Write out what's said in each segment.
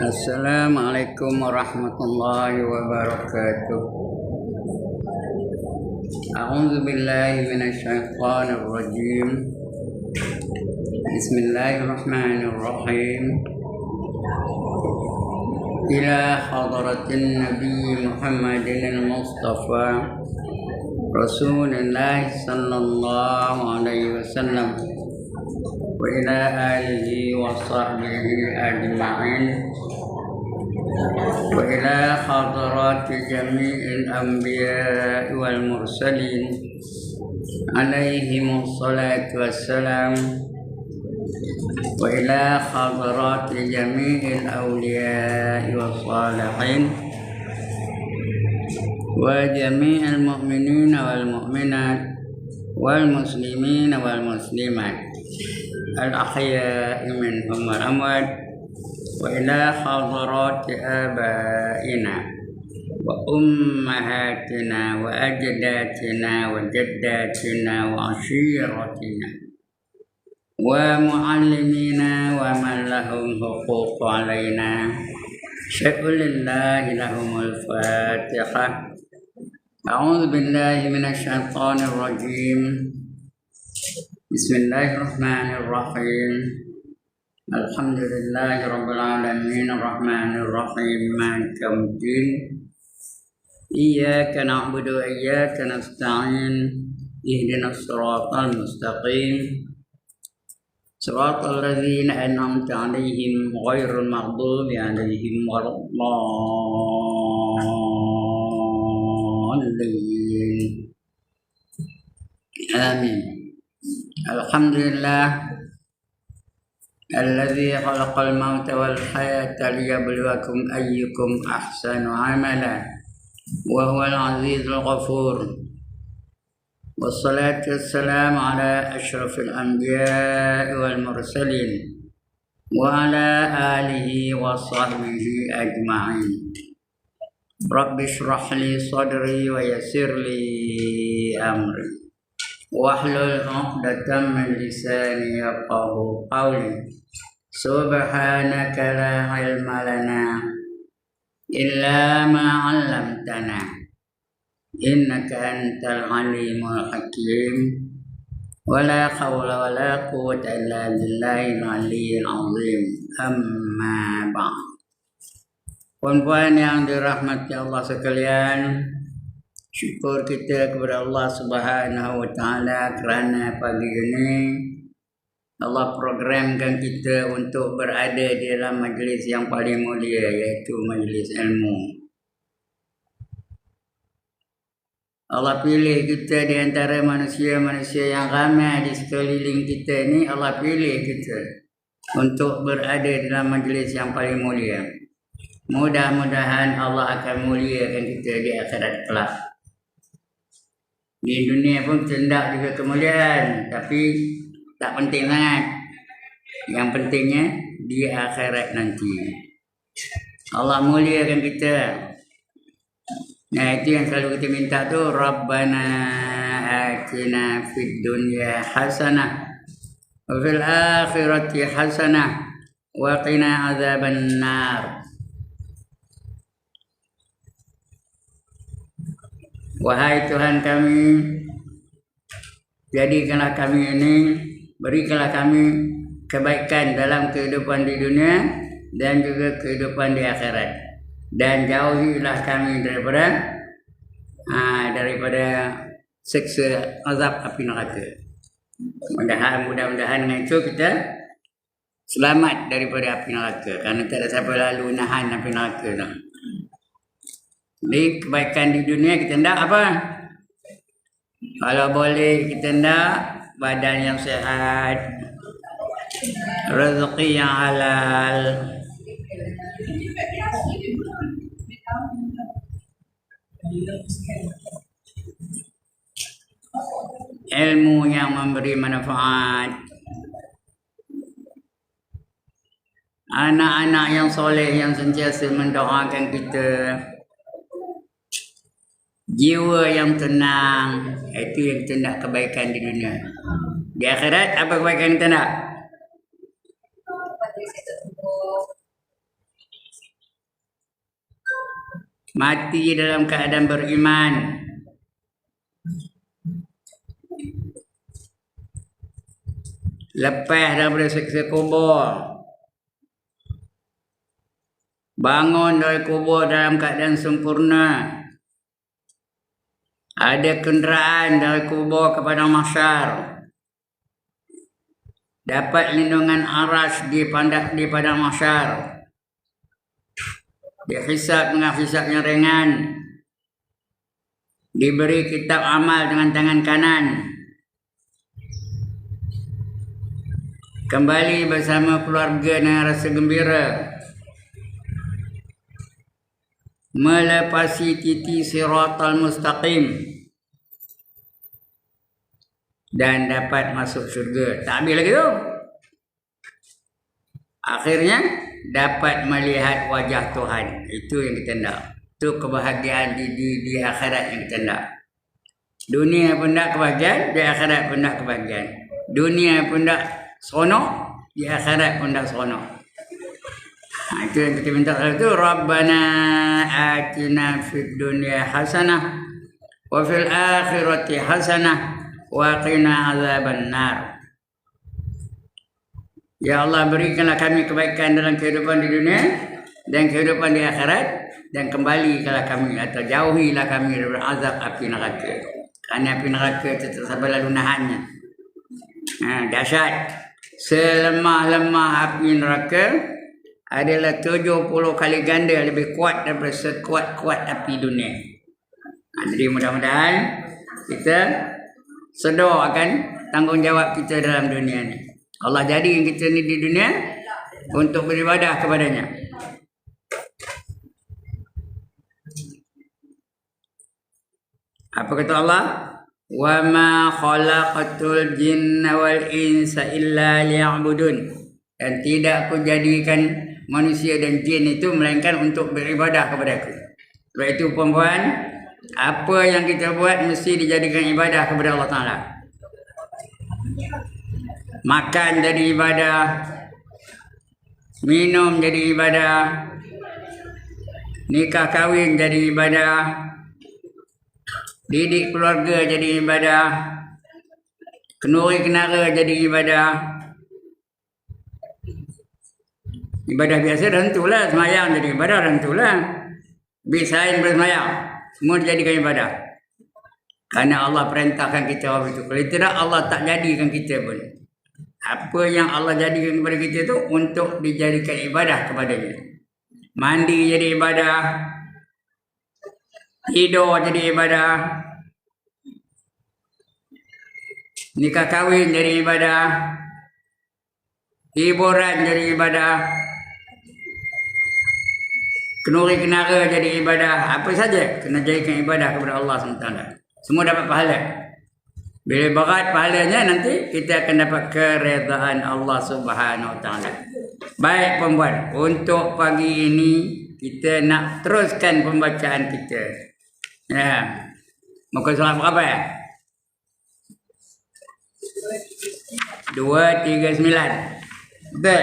Assalamualaikum warahmatullahi wabarakatuh. A'udzu billahi minasyaitonir rajim. Bismillahirrahmanirrahim. Ila hadratin Nabi Muhammadin al-Mustafa Rasulullah sallallahu alaihi wasallam wa ila alihi wa sahbihi ajma'in wa ila hadrati jami'il anbiya wal mursalin alaihimus salatu wassalam wa ila hadrati jami'il awliya was salihin wa jami'il mu'minina wal mu'minat wal muslimina wal muslimat al ahya'i minhum wal amwat wa ila hadrati abaina wa ummahatina wa ajdatina wa jaddatina wa ashiratina wa muallimina wa man lahum huquq alaina syukulillahi lahumul fatihah. A'udzu billahi minasyaitonir rajim. Bismillahirrahmanirrahim. Alhamdulillahi rabbil alamin arrahmanir rahim maliki yaumiddin. Iyyaka na'budu wa iyyaka nasta'in. Ihdinas siratal mustaqim. Siratal ladzina an'amta 'alaihim ghairil maghdubi 'alaihim waladdallin. Amin. Alhamdulillah alladzi khalaqal mauta wal hayata liyabluwakum ayyukum ahsanu amala wa huwal azizul ghafur. Wassalatu wassalamu ala asyrafil anbiya wal mursalin wa ala alihi wa sahbihi ajma'in. Rabbi shrah li sadri wa yassir li amri wahlul 'uqdatam min lisani yafqahu qawli. Subhanaka la ilma lana illa ma 'allamtana innaka antal alimul hakim. Wala hawla wala quwwata illa billahil aliyyil azim. Amma ba'd. Puan-puan yang dirahmati Allah sekalian, syukur kita kepada Allah Subhanahu wa taala kerana pagi ini Allah programkan kita untuk berada di dalam majlis yang paling mulia, iaitu majlis ilmu. Allah pilih kita di antara manusia-manusia yang ramai di sekeliling kita ni. Allah pilih kita untuk berada dalam majlis yang paling mulia. Mudah-mudahan Allah akan muliakan kita di akhirat kelak. Di dunia pun tidak juga kemuliaan, tapi tak penting sangat. Yang pentingnya di akhirat nanti Allah muliakan kita. Nah, itu yang selalu kita minta tu, Rabbana atina fid dunya hasanah wa fil akhirati hasanah wa qina azaban nar. Wahai Tuhan kami, jadikanlah kami ini, berikanlah kami kebaikan dalam kehidupan di dunia dan juga kehidupan di akhirat, dan jauhilah kami daripada siksa azab api neraka. Mudah-mudahan dengan itu kita selamat daripada api neraka, kerana tak ada siapa lalu nahan api neraka tu. Jadi kebaikan di dunia kita hendak apa? Kalau boleh kita hendak badan yang sihat, rezeki yang halal, ilmu yang memberi manfaat, anak-anak yang soleh yang sentiasa mendoakan kita, jiwa yang tenang. Itu yang kita nak, kebaikan di dunia. Di akhirat apa kebaikan kita nak? mati dalam keadaan beriman, lepas daripada siksa kubur, bangun dari kubur dalam keadaan sempurna, ada kenderaan dari kubur kepada mahsyar, dapat lindungan aras di padang mahsyar, dihisab dengan hisab yang ringan, diberi kitab amal dengan tangan kanan, kembali bersama keluarga dengan rasa gembira, melepasi titi siratal mustaqim, dan dapat masuk syurga. Tak habis lagi tu. Akhirnya dapat melihat wajah Tuhan. Itu yang kita nak. Itu kebahagiaan di akhirat yang kita nak. Dunia pun tak kebahagiaan, di akhirat pun tak kebahagiaan. Dunia pun tak seronok, di akhirat pun tak seronok. Itu yang kita minta itu. Rabbana atina fid dunya hasanah wa fil akhirati hasanah wa qina azabannar. Ya Allah, berikanlah kami kebaikan dalam kehidupan di dunia dan kehidupan di akhirat, dan kembalikanlah kami atau jauhilah kami dari azab api neraka. Kerana api neraka itu tak sabar lalu nahannya. Dahsyat. Selemah-lemah api neraka adalah 70 kali ganda lebih kuat daripada sekuat-kuat api dunia. Jadi mudah-mudahan kita sedar akan tanggungjawab kita dalam dunia ni. Allah jadikan kita ni di dunia untuk beribadah kepadanya. Apa kata Allah? Wa ma khalaqatul jinna wal insa illa liya'budun. Dan tidak aku jadikan manusia dan jin itu melainkan untuk beribadah kepada aku. Sebab itu puan-puan, apa yang kita buat mesti dijadikan ibadah kepada Allah Ta'ala. Makan jadi ibadah, minum jadi ibadah, nikah kahwin jadi ibadah, didik keluarga jadi ibadah, kenuri kenara jadi ibadah. Ibadah biasa dah tentulah, semayang jadi ibadah dah tentulah. Bisain bersemayang, semua dijadikan ibadah. Kerana Allah perintahkan kita waktu itu. Kalau tidak, Allah tak jadikan kita pun. Apa yang Allah jadikan kepada kita itu untuk dijadikan ibadah kepadanya. Mandi jadi ibadah, tidur jadi ibadah, nikah kahwin jadi ibadah, hiburan jadi ibadah, kenuri kenara jadi ibadah. Apa saja kena jadikan ibadah kepada Allah SWT. Semua dapat pahala. Bila berat pahalanya, nanti kita akan dapat keredaan Allah Subhanahu Wa Taala. Baik puan-puan, untuk pagi ini kita nak teruskan pembacaan kita. Ya. Muka surat berapa ya? 239. Betul?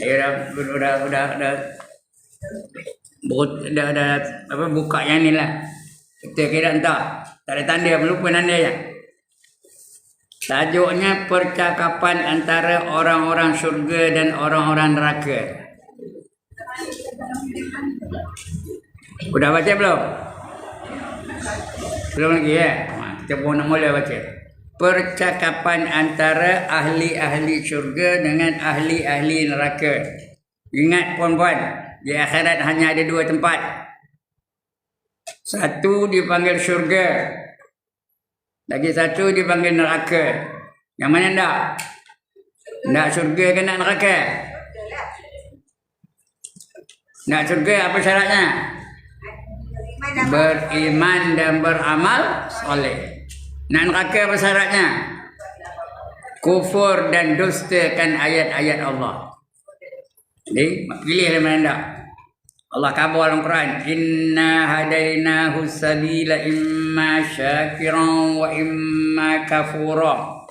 Saya dah apa buka yang ni lah. Kita kira entah. Tak ada tanda, lupa tanda je. Tajuknya percakapan antara orang-orang syurga dan orang-orang neraka. Udah baca belum? Belum lagi ya? Kita pun nak mula baca. Percakapan antara ahli-ahli syurga dengan ahli-ahli neraka. Ingat puan-puan, di akhirat hanya ada 2 tempat. Satu dipanggil syurga, lagi satu dipanggil neraka. Yang mana nak? Nak syurga ke nak neraka? Nak syurga apa syaratnya? Beriman dan beramal soleh. Nak neraka apa syaratnya? Kufur dan dustakan ayat-ayat Allah. Jadi pilih mana nak. Allah khabar dalam Quran, inna hadainahu sabila imma syakiran wa imma kafura.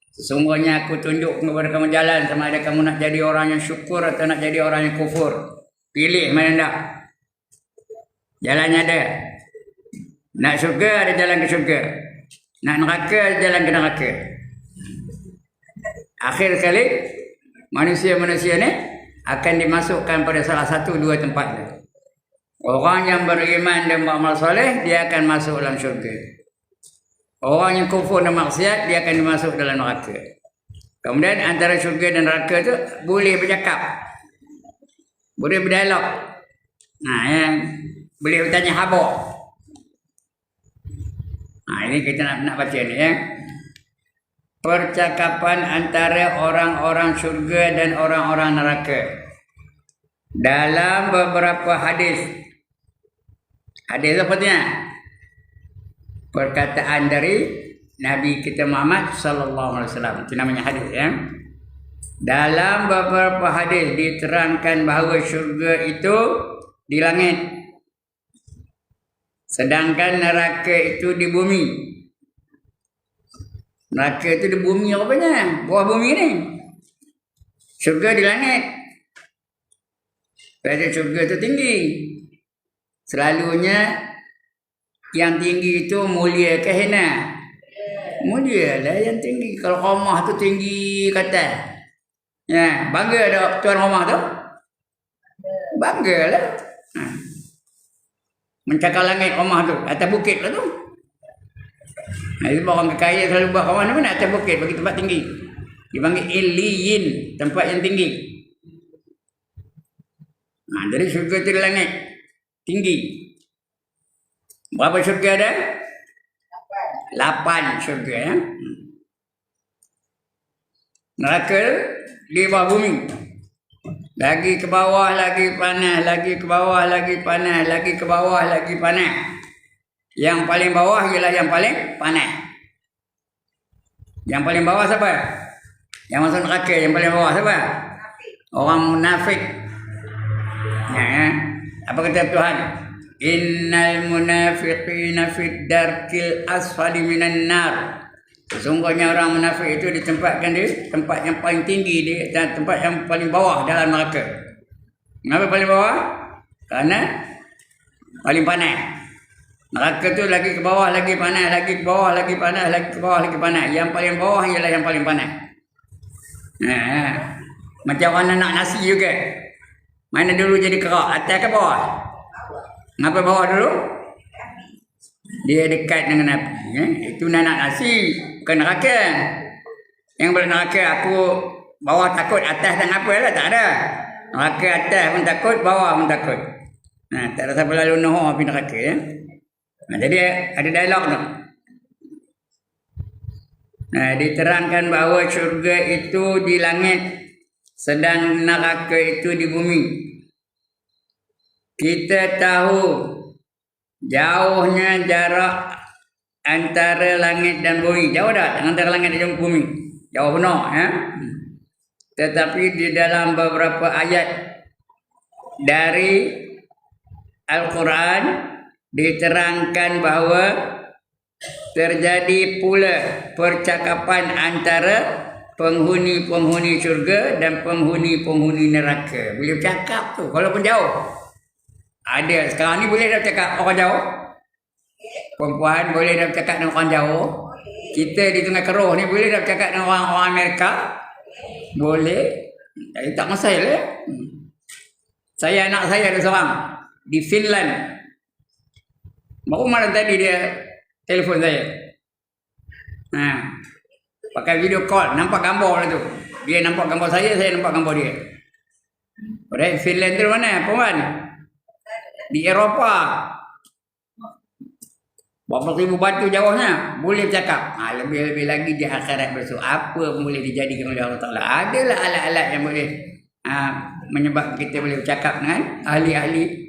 Sesungguhnya aku tunjuk kepada kamu jalan, sama ada kamu nak jadi orang yang syukur atau nak jadi orang yang kufur. Pilih mana nak. Jalannya ada. Nak syurga ada jalan ke syurga. Nak neraka ada jalan ke neraka. Akhir sekali manusia-manusia ni akan dimasukkan pada salah satu dua tempat tu. Orang yang beriman dan beramal soleh, dia akan masuk dalam syurga. Orang yang kufur dan maksiat, dia akan dimasuk dalam neraka. Kemudian antara syurga dan neraka tu boleh bercakap, boleh berdialog. Boleh bertanya khabar. Ini kita nak baca ni ya. Percakapan antara orang-orang syurga dan orang-orang neraka. Dalam beberapa hadis. Hadis sepertinya perkataan dari Nabi kita Muhammad sallallahu alaihi wasallam. Itu namanya hadis ya. Dalam beberapa hadis diterangkan bahawa syurga itu di langit, sedangkan neraka itu di bumi. Neraka itu di bumi apanya? Bawah bumi ni. Syurga di langit. Pada syurga itu tinggi. Selalunya yang tinggi itu mulia ke hina? Mulia lah yang tinggi. Kalau rumah tu tinggi kata. Ya, bangga tak tuan rumah tu? Bangga lah. Mencakar langit rumah tu. Atas bukit lah tu. Itu orang kaya selalu buat rumah mana atas bukit, bagi tempat tinggi. Dipanggil iliyin, tempat yang tinggi. Jadi syurga itu di langit. Tinggi. Berapa syurga ada? 8 syurga ya. Neraka di bawah bumi. Lagi ke bawah lagi panas, lagi ke bawah lagi panas, lagi ke bawah lagi panas. Yang paling bawah ialah yang paling panas. Yang paling bawah siapa? Yang masuk neraka yang paling bawah siapa? Orang munafik. Ya. Apa kata Tuhan? Innal munafiqina fid darkil asfali minan nar. Sesungguhnya orang munafik itu ditempatkan di tempat yang paling tinggi dan tempat yang paling bawah dalam neraka. Kenapa paling bawah? Karena paling panas. Neraka tu lagi ke bawah lagi panas, lagi ke bawah lagi panas, lagi ke bawah lagi panas. Yang paling bawah ialah yang paling panas. Macam orang nak nasi juga. Mana dulu jadi kerak, atas ke bawah? Kenapa bawah dulu? Dia dekat dengan api. Itu nak nasi, bukan neraka. Yang boleh neraka aku bawah takut, atas tak apa lah, tak ada. Neraka atas pun takut, bawah pun takut. Tak ada siapa lalu nuhur api neraka ya. Jadi ada dialog tu. Diterangkan bahawa syurga itu di langit, sedang neraka itu di bumi. Kita tahu jauhnya jarak antara langit dan bumi. Jauh tak antara langit dan bumi? Jauh benar ya. Tetapi di dalam beberapa ayat dari Al-Quran diterangkan bahawa terjadi pula percakapan antara penghuni-penghuni syurga dan penghuni-penghuni neraka. Boleh bercakap tu walaupun jauh. Ada sekarang ni boleh dah bercakap orang jauh. Perempuan boleh dah bercakap dengan orang jauh. Kita di Tengah Keruh ni boleh dah bercakap dengan orang Amerika. Boleh. Jadi tak masalah. Saya anak saya ada seorang di Finland. Baru malam tadi dia telefon saya. Pakai video call, nampak gambar lah tu. Dia nampak gambar saya nampak gambar dia. Padahal Finland tu mana, Puan? Di Eropah. Berapa ribu batu jauhnya, boleh bercakap. Lebih-lebih lagi di akhirat besok, apa pun boleh dijadikan oleh Allah Ta'ala. Adalah alat-alat yang boleh menyebabkan kita boleh bercakap dengan ahli-ahli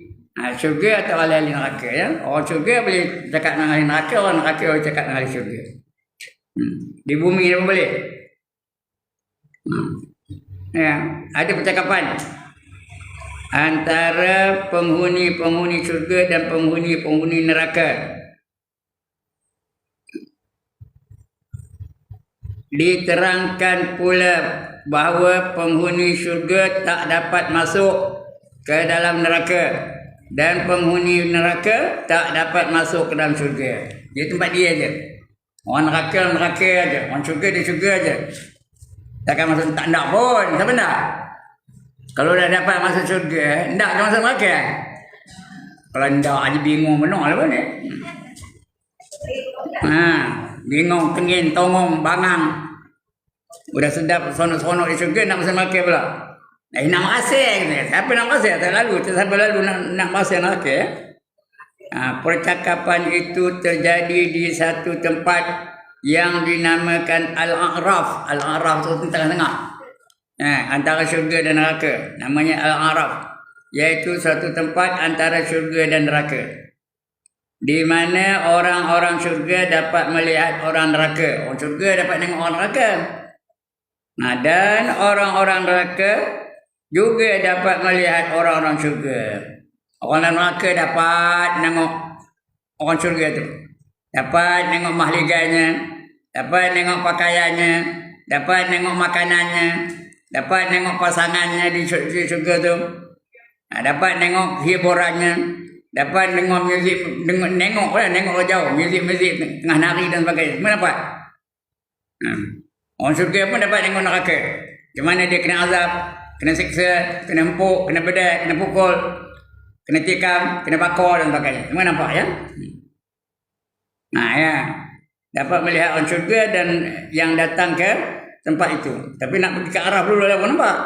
syurga atau ahli-ahli neraka ya. Orang syurga boleh cakap dengan ahli neraka, orang neraka boleh cakap dengan ahli syurga. Di bumi ni pun boleh. Ya, ada percakapan antara penghuni-penghuni syurga dan penghuni-penghuni neraka. Diterangkan pula bahawa penghuni syurga tak dapat masuk ke dalam neraka Dan penghuni neraka tak dapat masuk ke dalam syurga. Dia tempat dia aja. Orang neraka aja. Orang syurga di syurga aja. Takkan masuk tak nak pun. Siapa nak? Kalau dah dapat masuk syurga, nak ke masuk neraka? Kalau ndak aja bingung benar lah ni. Bingung, tengin, tongong, bangang. Udah sedap sonok-sonok di syurga nak masuk neraka pula. Nak makasih gitu. Siapa nak makasih? Tak lalu. Siapa lalu nak makasih neraka ya? Percakapan itu terjadi di satu tempat yang dinamakan Al-A'raf. Al-A'raf itu tengah-tengah. Antara syurga dan neraka. Namanya Al-A'raf. Iaitu satu tempat antara syurga dan neraka. Di mana orang-orang syurga dapat melihat orang neraka. Orang syurga dapat tengok orang neraka. Dan orang-orang neraka juga dapat melihat orang-orang syurga. Orang neraka dapat tengok orang syurga tu. Dapat tengok mahliganya, dapat tengok pakaiannya, dapat tengok makanannya, dapat tengok pasangannya di syurga tu. Dapat tengok hiburannya, dapat tengok muzik, tengok jauh, muzik tengah nari dan sebagainya. Semua dapat. Orang syurga pun dapat tengok neraka. Di mana dia kena azab, kena siksa, kena empuk, kena bedak, kena pukul, kena tikam, kena bakar dan sebagainya. Semua nampak ya? Ya. Dapat melihat orang syurga dan yang datang ke tempat itu. Tapi nak pergi ke arah dulu lah pun nampak.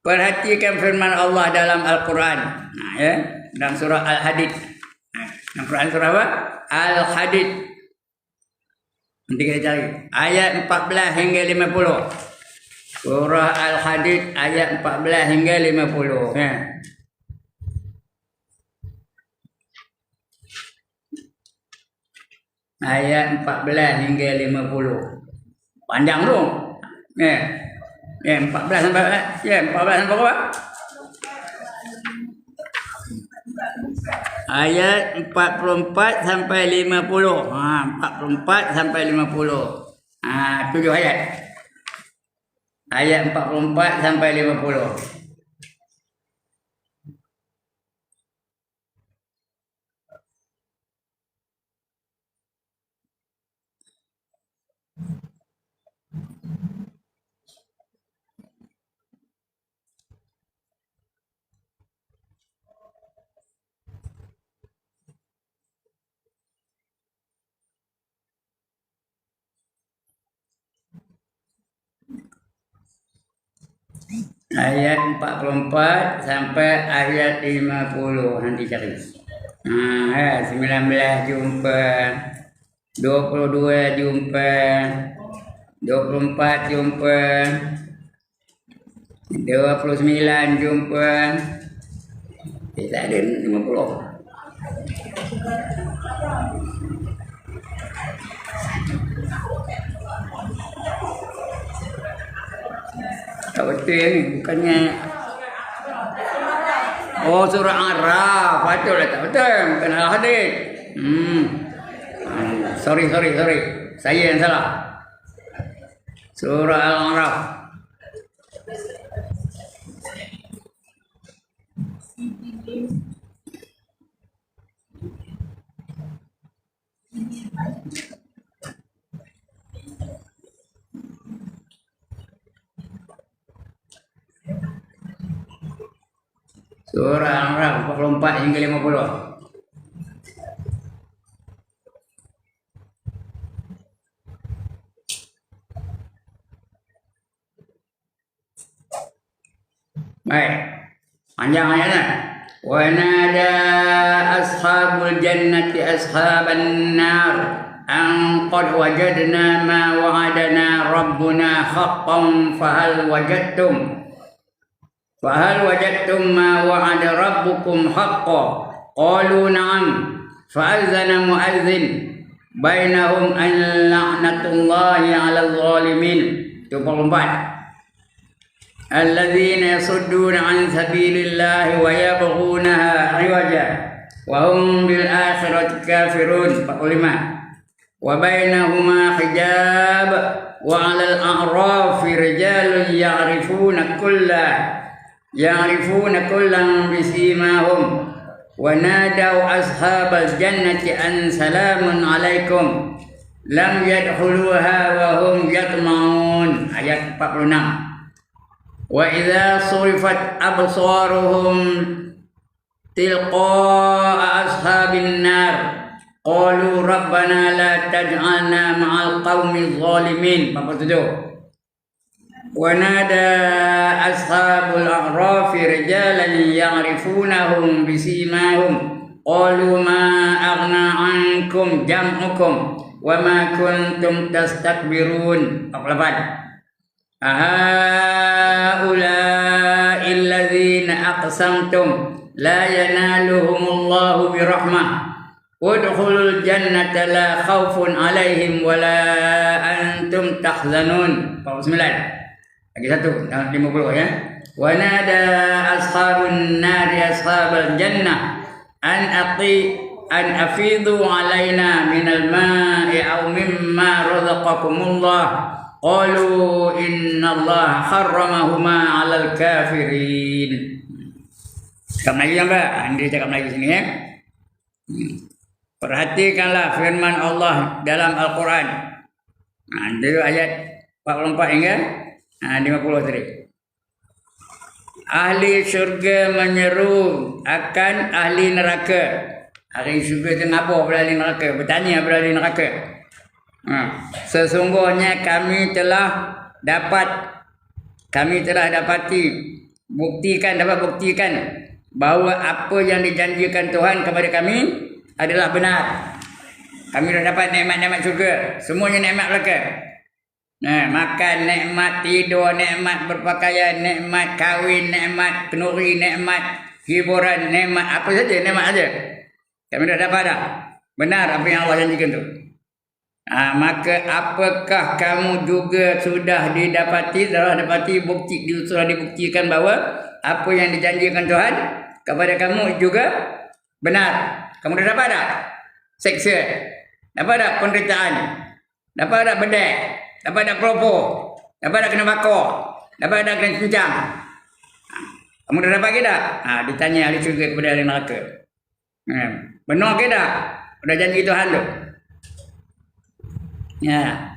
Perhatikan firman Allah dalam Al-Quran. Ya. Dalam surah Al-Hadid. Al-Quran surah apa? Al-Hadid. Nanti kita cari. Ayat 14 hingga 50. Surah Al-Hadid ayat 14 hingga 50. Ya. Ayat 14 hingga 50. Panjang tu. Ya. 14 sampai berapa? Ayat 44 sampai 50. 44 sampai 50. 7 ayat. Ayat 44 sampai 50. Ayat 44 sampai ayat 50 nanti cari. 19 jumpa, 22 jumpa, 24 jumpa, 29 jumpa. Tak ada 50. Tak betul ni, bukannya surah Al-Araf. Patutlah tak betul, bukan Al-Hadid. Sorry. Saya yang salah. Surah Al-Araf. Surah Al-Araf 44 hingga 50. Baik. Panjang ayatnya. Wa nada ashabul jannati ashaban nar an qad wajadna ma wa'adana rabbuna haqqan fahal wajadtum ma wa'ada rabbukum haqqan qalu na'am fa'azana mu'adzin bainahum an la'natullahi 'alal zalimin. 24. Alladzina yasudduna 'an sabilillahi wa yabghunaha 'iwaja wa hum bil akhirati kafirun. 45. Wa bainahuma hijab wa 'alal a'rafi rijalun ya'rifuna kullan ya'rifuna kullam bisimahum wa nadaw ashabal jannati an salamun alaikum lam yadkhuluha wa hum yatma'un. Ayat 46. Wa idza surifat absaruhum tilqa'a ashabin nar qalu rabbana la taj'alna ma'al qaumil zalimin. 47. Wa nada ashabul a'rafi rijalan ya'rifunahum bisimahum qalu ma aghna 'ankum jam'ukum wa ma kuntum tastakbirun. 48. Ahaula'il ladzina aqsamtum la yanaluhumullahu birahmah udkhulul jannata la khaufun 'alaihim wa la antum tahzanun. 49. Lagi satu, 50 ya. Wa nada ashabun nari ashabal jannah an afidu alaina minal ma'i aw mimma razaqakumullah qalu innallaha harramahuma 'alal kafirin. Cakap Melayu yang Mbak, dia cakap Melayu sini ya. Perhatikanlah firman Allah dalam Al-Quran. Itu ayat 44 hingga 50 tadi. Ahli syurga menyeru akan ahli neraka. Ahli syurga itu ngapa pada ahli neraka? Bertanya pada ahli neraka. Sesungguhnya kami telah dapati dapat buktikan bahawa apa yang dijanjikan Tuhan kepada kami adalah benar. Kami dah dapat nikmat-nikmat syurga, semuanya nikmat belaka. Makan nikmat, tidur nikmat, berpakaian nikmat, kahwin nikmat, kenuri nikmat, hiburan nikmat, apa saja nikmat saja. Kami dah dapat dah. Benar apa yang Allah janjikan tu. Maka apakah kamu juga sudah dibuktikan bahawa apa yang dijanjikan Tuhan kepada kamu juga benar. Kamu dah dapat tak seksa, dapat tak penderitaan, dapat tak bedek, dapat tak keropok, dapat tak kena bakar, dapat tak kena cincang. Kamu dah dapat ke tak? Ditanya ahli syurga kepada ahli neraka. Benar ke tak? Sudah janji Tuhan tu. Ya.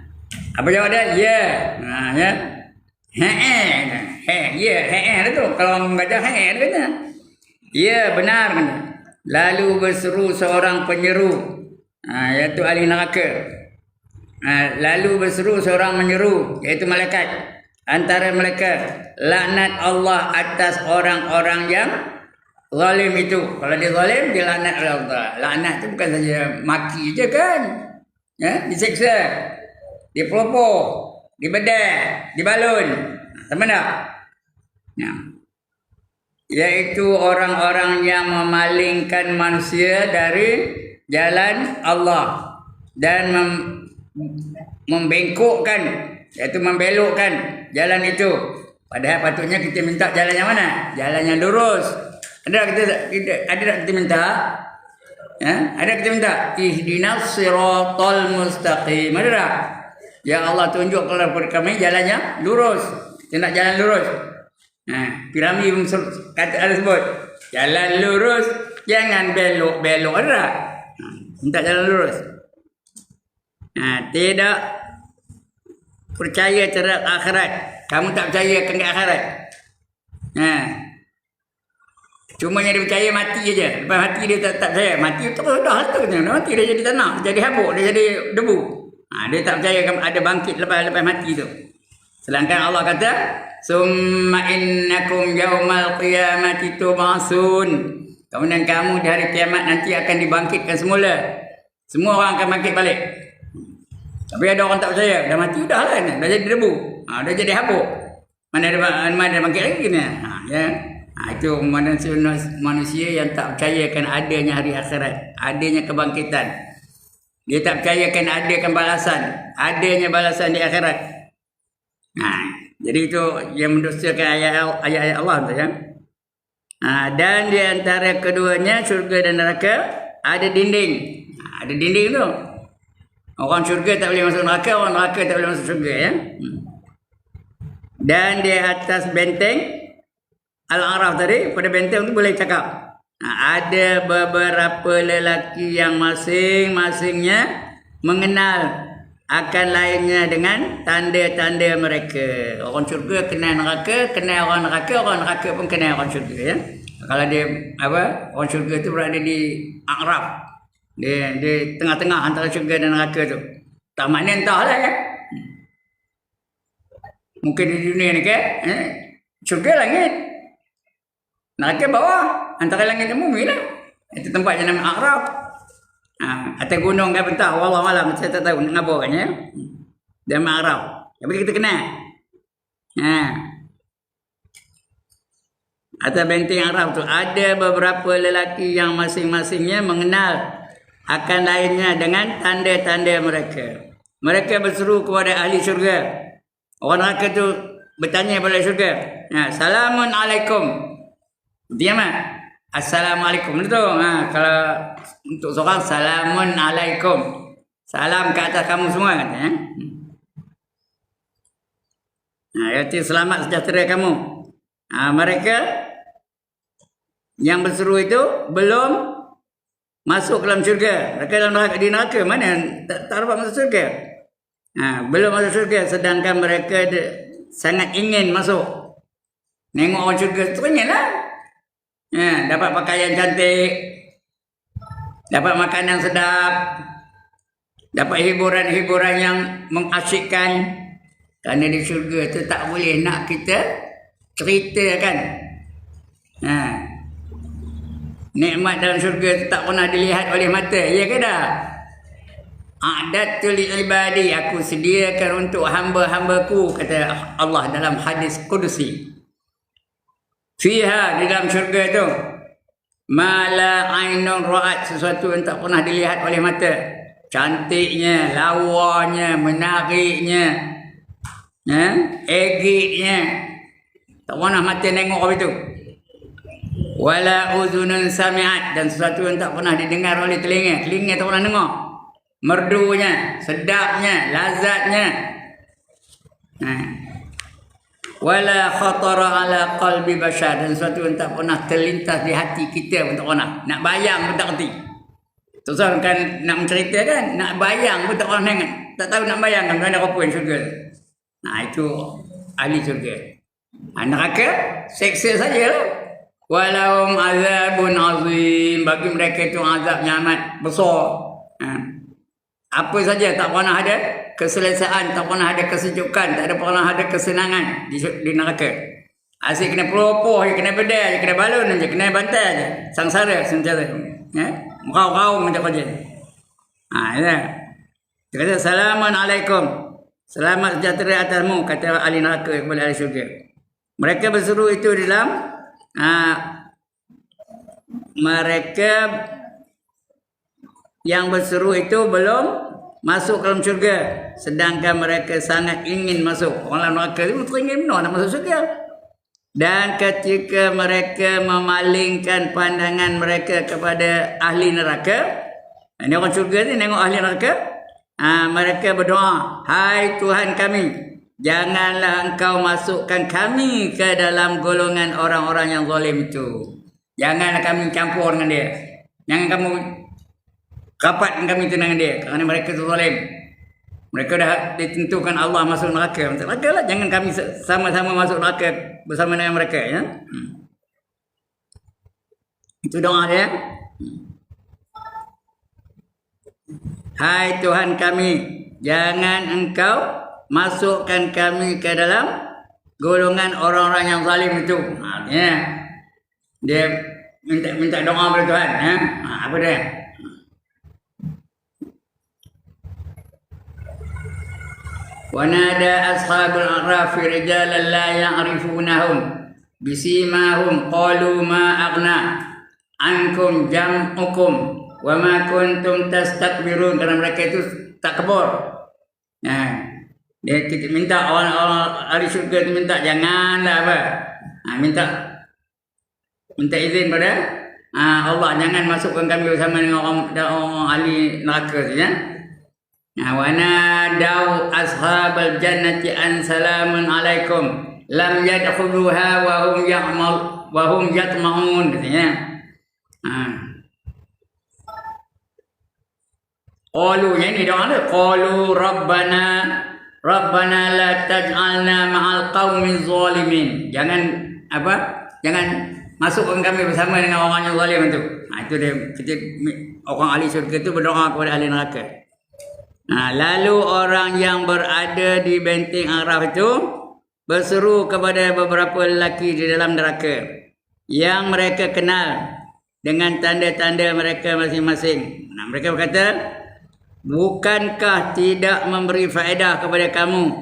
Apa jawab dia? Ya. Ya. Ya tu. Kalau orang baca dia kata. Ya, benar kata. Lalu berseru seorang penyeru, iaitu ahli neraka. Lalu berseru seorang menyeru, iaitu malaikat. Antara mereka, laknat Allah atas orang-orang yang zalim itu. Kalau dia zalim, dia laknat Allah. Laknat tu bukan saja maki je kan. Ya, diseksa, dipelopor, dibedek, dibalun. Sama tak? Ya. Iaitu orang-orang yang memalingkan manusia dari jalan Allah dan membengkokkan, iaitu membelokkan jalan itu. Padahal patutnya kita minta jalan yang mana? Jalan yang lurus. Ada tak kita minta? Ya, ada kita minta ihdinas siratal mustaqim. Ada tak? Ya Allah, tunjuk kepada kami jalan yang lurus. Kita nak jalan lurus. Piramid kata ada sebut jalan lurus, jangan belok-belok. Ada tak? Minta jalan lurus. Tidak percaya terhadap akhirat. Kamu tak percaya ke akhirat. Cuma yang dia percaya mati je. Lepas mati dia tak percaya. Mati tu dah tu. Mati dia jadi tanah, jadi habuk, dia jadi debu. Dia tak percaya ada bangkit lepas mati tu. Sedangkan Allah kata, summa innakum yaumal qiyamati tub'atsun. Kemudian kamu di hari kiamat nanti akan dibangkitkan semula. Semua orang akan bangkit balik. Tapi ada orang tak percaya, dah mati dah lah, dah jadi debu. Dah jadi habuk. Mana ada bangkit lagi ni? Ya. Itu manusia yang tak percayakan adanya hari akhirat, adanya kebangkitan. Dia tak percayakan adakan balasan, adanya balasan di akhirat. Jadi itu yang mendustakan ayat-ayat Allah tu ya. Dan di antara keduanya, syurga dan neraka, ada dinding. Ada dinding tu. Orang syurga tak boleh masuk neraka, orang neraka tak boleh masuk syurga ya. Dan di atas benteng Al-A'raf tadi, pada benteng tu boleh cakap. Ada beberapa lelaki yang masing-masingnya mengenal akan lainnya dengan tanda-tanda mereka. Orang syurga kenal neraka, kenal orang neraka pun kenal orang syurga, ya. Kalau dia orang syurga tu berada di A'raf. Dia di tengah-tengah antara syurga dan neraka tu. Tak makna entahlah, ya. Mungkin di dunia ni ke, syurga langit, neraka bawah, antara langit dan bumi lah. Itu tempat yang nama A'raf. Atas gunung ke bentah, wallah malam, saya tak tahu nak ngapa kan, ya. Dia A'raf. Tapi kita kenal. Atas benteng A'raf tu ada beberapa lelaki yang masing-masingnya mengenal akan lainnya dengan tanda-tanda mereka. Mereka berseru kepada ahli syurga. Orang neraka tu bertanya kepada ahli syurga. Salamun alaikum. Diam tak? Assalamualaikum tu. Kalau untuk seorang, salamun alaikum. Salam ke atas kamu semua, katanya. Iaitu selamat sejahtera kamu. Mereka yang berseru itu belum masuk ke dalam syurga. Mereka dalam di neraka, mana tak dapat masuk syurga. Belum masuk syurga, sedangkan mereka sangat ingin masuk. Nengok orang syurga tu lah. Dapat pakaian cantik, dapat makanan sedap, dapat hiburan-hiburan yang mengasyikkan. Kerana di syurga tu tak boleh nak kita ceritakan. Nikmat dalam syurga tu tak pernah dilihat oleh mata, ya ke tak? A'dadtu li'ibadi, aku sediakan untuk hamba-hambaku, kata Allah dalam hadis Qudusi. Fiha, di dalam syurga tu, ma la ainun ra'at, sesuatu yang tak pernah dilihat oleh mata. Cantiknya, lawanya, menariknya, egitnya, tak pernah mata tengok apa itu. Wala uzunun sami'at, dan sesuatu yang tak pernah didengar oleh telinga. Telinga tak pernah dengar. Merdunya, sedapnya, lazatnya. Wala khatara ala qalbi bashar, dan sesuatu yang tak pernah terlintas di hati kita pun tak pernah. Nak bayang pun tak kerti. Tuan kan nak menceritakan, nak bayang pun tak pernah ingat. Tak tahu nak bayangkan mana apa yang syurga. Itu ahli syurga. Neraka seksa sajalah. Walahum azabun azim, bagi mereka itu azabnya amat besar. Apa saja tak pernah ada keselesaan, tak pernah ada kesejukan, tak ada pernah ada kesenangan di neraka. Asyik kena pelopoh je, kena bedal je, kena balon je, kena bantai je. Sangsara sentiasa. Merau-rau macam kerja. Ya. Dia kata, salamun alaikum. Selamat sejahtera atasmu, kata ahli neraka kepada ahli syurga. Mereka berseru itu di dalam mereka yang berseru itu belum masuk ke dalam syurga, sedangkan mereka sangat ingin masuk. Orang neraka itu ingin nak masuk syurga. Dan ketika mereka memalingkan pandangan mereka kepada ahli neraka, ini orang syurga ni tengok ahli neraka, mereka berdoa, hai Tuhan kami, janganlah engkau masukkan kami ke dalam golongan orang-orang yang zalim itu. Janganlah kami campur dengan dia. Jangan kamu rapat kami dengan dia, kerana mereka itu zalim. Mereka dah ditentukan Allah masuk neraka. Neraka lah, jangan kami sama-sama masuk neraka bersama dengan mereka, ya. Itu doa dia. Hai Tuhan kami, jangan engkau masukkan kami ke dalam golongan orang-orang yang zalim itu. Dia minta doa kepada Tuhan. Apa dia? ونادى أصحاب الأعراف رجالا لا يعرفونهم بسيماهم قالوا ما أغنى عنكم جمعكم وما كنتم تستكبرون. Karena mereka itu takbur. Dia minta orang-orang ahli syurga itu minta janganlah apa. Minta izin pada Allah, jangan masukkan kami bersama dengan orang ahli neraka tu, ya. Wa nadau ashabal jannati an salamun alaikum. lam yadkhuluha wa hum yatma'un katanya. Qalu ini doa dia. Qalu Rabbana la taj'alna ma'al qaumiz zalimin. Jangan masukkan kami bersama dengan orang yang zalim itu. Itu dia, orang ahli syurga itu berdoa kepada ahli neraka. Lalu orang yang berada di benteng Araf itu berseru kepada beberapa lelaki di dalam neraka yang mereka kenal dengan tanda-tanda mereka masing-masing. Mereka berkata, bukankah tidak memberi faedah kepada kamu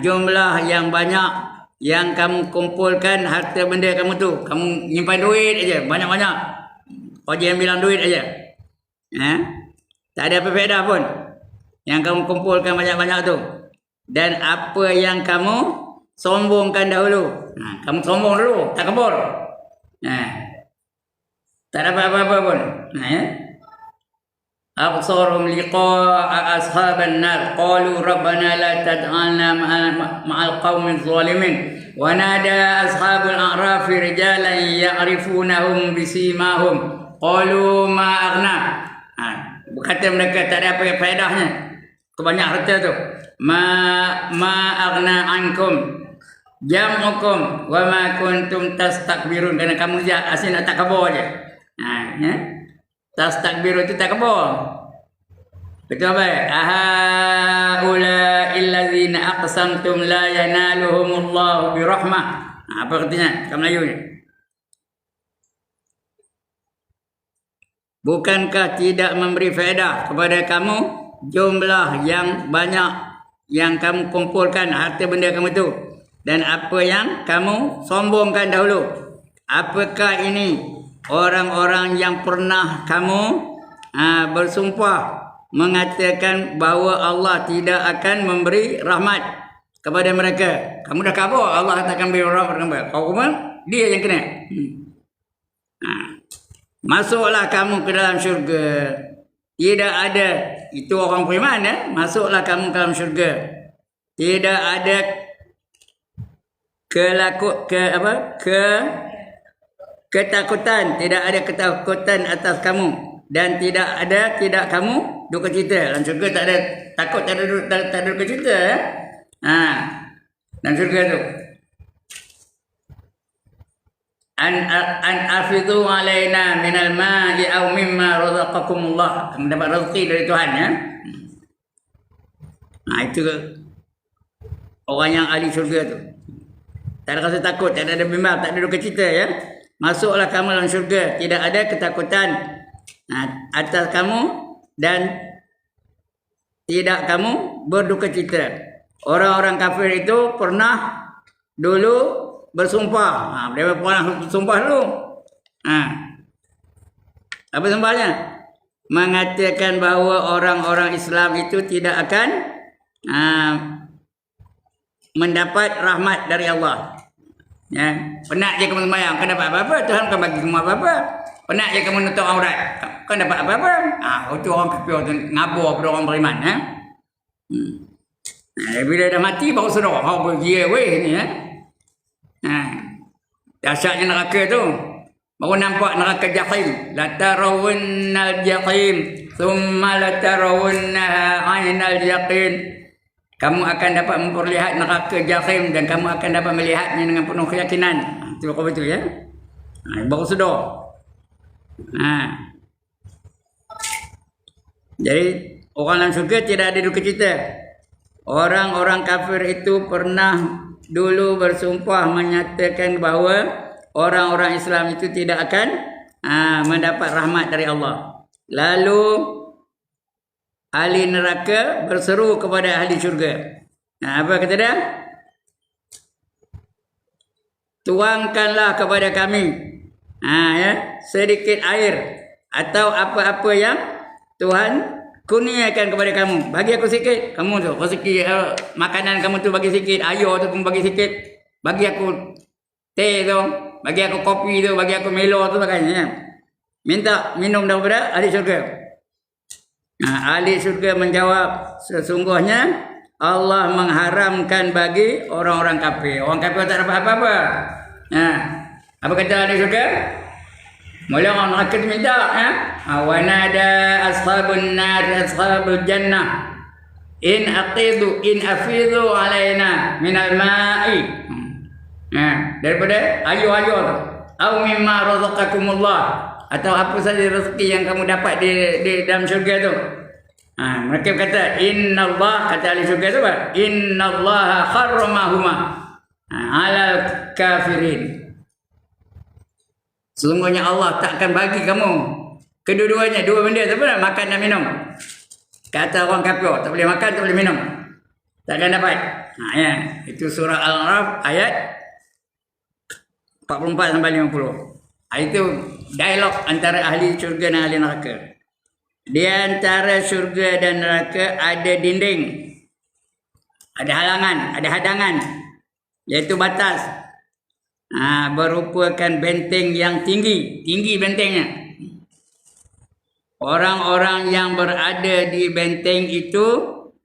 jumlah yang banyak yang kamu kumpulkan harta benda kamu tu? Kamu nyimpan duit aja banyak-banyak. Kau jangan bilang duit aja. Tak ada apa faedah pun yang kamu kumpulkan banyak-banyak tu. Dan apa yang kamu sombongkan dahulu. Kamu sombong dulu, tak kabur. Tak dapat apa-apa pun. Absarum liqa'a ashaban nar qalu rabbana la taj'alna ma'al qaumiz zalimin wa nada ashabul a'raf rijalan ya'rifunahum bisimahum qalu ma aghna. Berkata mereka, tak ada apa faedahnya kebanyak harta tu. Ma aghna ankum jam'ukum wa ma kuntum tastakbirun. Kerana kamu asyik nak takabur je. Tastakbirun itu takabur. Betul baik. Ahaula illazina aqsamtum la yanaluhumullahu birahmah. Apa artinya dalam Melayu ni? Bukankah tidak memberi faedah kepada kamu jumlah yang banyak yang kamu kumpulkan harta benda kamu tu, dan apa yang kamu sombongkan dahulu? Apakah ini orang-orang yang pernah kamu bersumpah mengatakan bahawa Allah tidak akan memberi rahmat kepada mereka? Kamu dah kabur, Allah takkan beri rahmat kepada mereka. Kau pun dia yang kena. Masuklah kamu ke dalam syurga. Tidak ada, itu orang beriman masuklah kamu ke dalam syurga. Tidak ada ketakutan, tidak ada ketakutan atas kamu, dan tidak kamu duka cita. Dalam syurga tak ada takut, tak ada duka cita. Dalam syurga tu an afidu alaina minal ma'i aw mimma razaqakumullah. Kamu dapat rezeki dari Tuhan itu orang yang ahli syurga tu. Tak ada rasa takut, tak ada bimbang, tak ada duka cita Masuklah kamu dalam syurga, tidak ada ketakutan atas kamu, dan tidak kamu berduka cita. Orang-orang kafir itu pernah dulu bersumpah. Mereka pernah bersumpah dulu. Apa sumpahnya? Mengatakan bahawa orang-orang Islam itu tidak akan mendapat rahmat dari Allah. Penat je kamu sembahyang, kau dapat apa-apa? Tuhan bukan bagi kamu apa-apa. Penat je kamu nutup aurat, kau dapat apa-apa? Itu orang kafir tu ngabur pada orang beriman. Bila dah mati baru sedar, berjaya weh ni. Dahsyatnya neraka tu. Baru nampak neraka jahim. Latarawunnal jahim thumma latarawunnaha ainal yaqin. Kamu akan dapat memperlihat neraka jahim, dan kamu akan dapat melihatnya dengan penuh keyakinan. Itu kau betul baru sedar. Jadi orang dalam syurga tidak ada duka cita. Orang-orang kafir itu pernah dulu bersumpah menyatakan bahawa orang-orang Islam itu tidak akan mendapat rahmat dari Allah. Lalu ahli neraka berseru kepada ahli syurga. Apa kata dia? Tuangkanlah kepada kami sedikit air atau apa-apa yang Tuhan kurniakan kepada kamu. Bagi aku sikit. Kamu tu rezeki makanan kamu tu bagi sikit, air tu pun bagi sikit. Bagi aku teh tu, bagi aku kopi tu, bagi aku Milo tu sebagainya. Minta minum daripada ahli syurga. Ahli syurga menjawab, sesungguhnya Allah mengharamkan bagi orang-orang kafir. Orang kafir tak dapat apa-apa. Apa kata ahli syurga? Mula orang neraka minta, wa nada ashabun nar ashabul jannah in afidu alaina minal ma'i. Daripada ayu-ayu tu. Au mimma razaqakumullah, atau apa saja rezeki yang kamu dapat di dalam syurga tu. Mereka kata innallah, kata ahli syurga tu apa? Innallaha harramahuma alal kafirin. Sesungguhnya Allah takkan bagi kamu kedua-duanya, dua benda tu apa? Makan dan minum. Kata orang kafir, tak boleh makan, tak boleh minum. Takkan dapat. Itu surah Al-A'raf ayat 44 sampai 50. Itu dialog antara ahli syurga dan ahli neraka. Di antara syurga dan neraka ada dinding, ada halangan, ada hadangan, iaitu batas. Merupakan benteng yang tinggi bentengnya. Orang-orang yang berada di benteng itu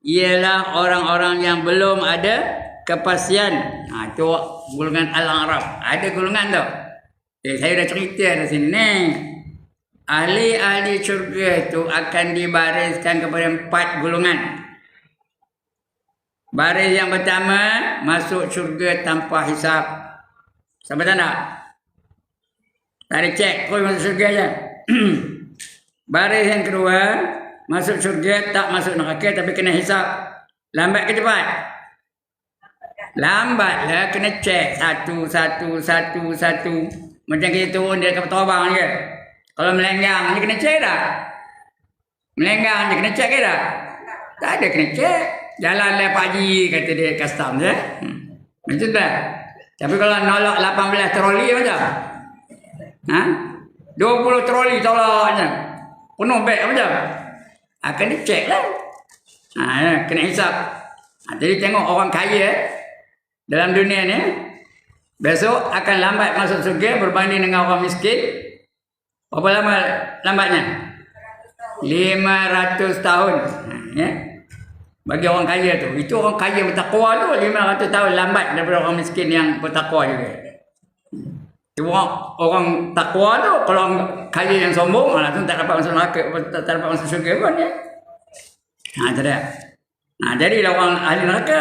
ialah orang-orang yang belum ada kepastian. Itu golongan Al-A'raf. Ada golongan tu. Saya dah cerita di sini ni. Ahli-ahli syurga itu akan dibariskan kepada 4 golongan. Baris yang pertama masuk syurga tanpa hisap. Sampai tak nak? Tak ada cek, kau masuk syurga je. Baris yang kedua masuk syurga tak masuk neraka tapi kena hisap. Lambat ke cepat? Lambat lah, kena cek satu. Macam kita turun dia dekat Tobang je. Kalau melenggang je kena cek tak? Melenggang je kena cek ke tak? Tak ada kena cek. Jalan lah Pak Haji, kata dia custom je. Macam tu. Tapi kalau nolak 18 troli macam? 20 troli tolak macam? Penuh beg macam? Akan dicek lah. Kena hisap. Jadi tengok orang kaya dalam dunia ni, besok akan lambat masuk surga berbanding dengan orang miskin. Berapa lama lambatnya? 500 tahun. Bagi orang kaya tu. Itu orang kaya bertakwa tu 500 tahun lambat daripada orang miskin yang bertakwa juga. Orang takwa tu, kalau orang kaya yang sombong, langsung tak dapat masuk neraka, tak dapat masuk syurga pun ya. Itu dia. Jadilah orang ahli neraka.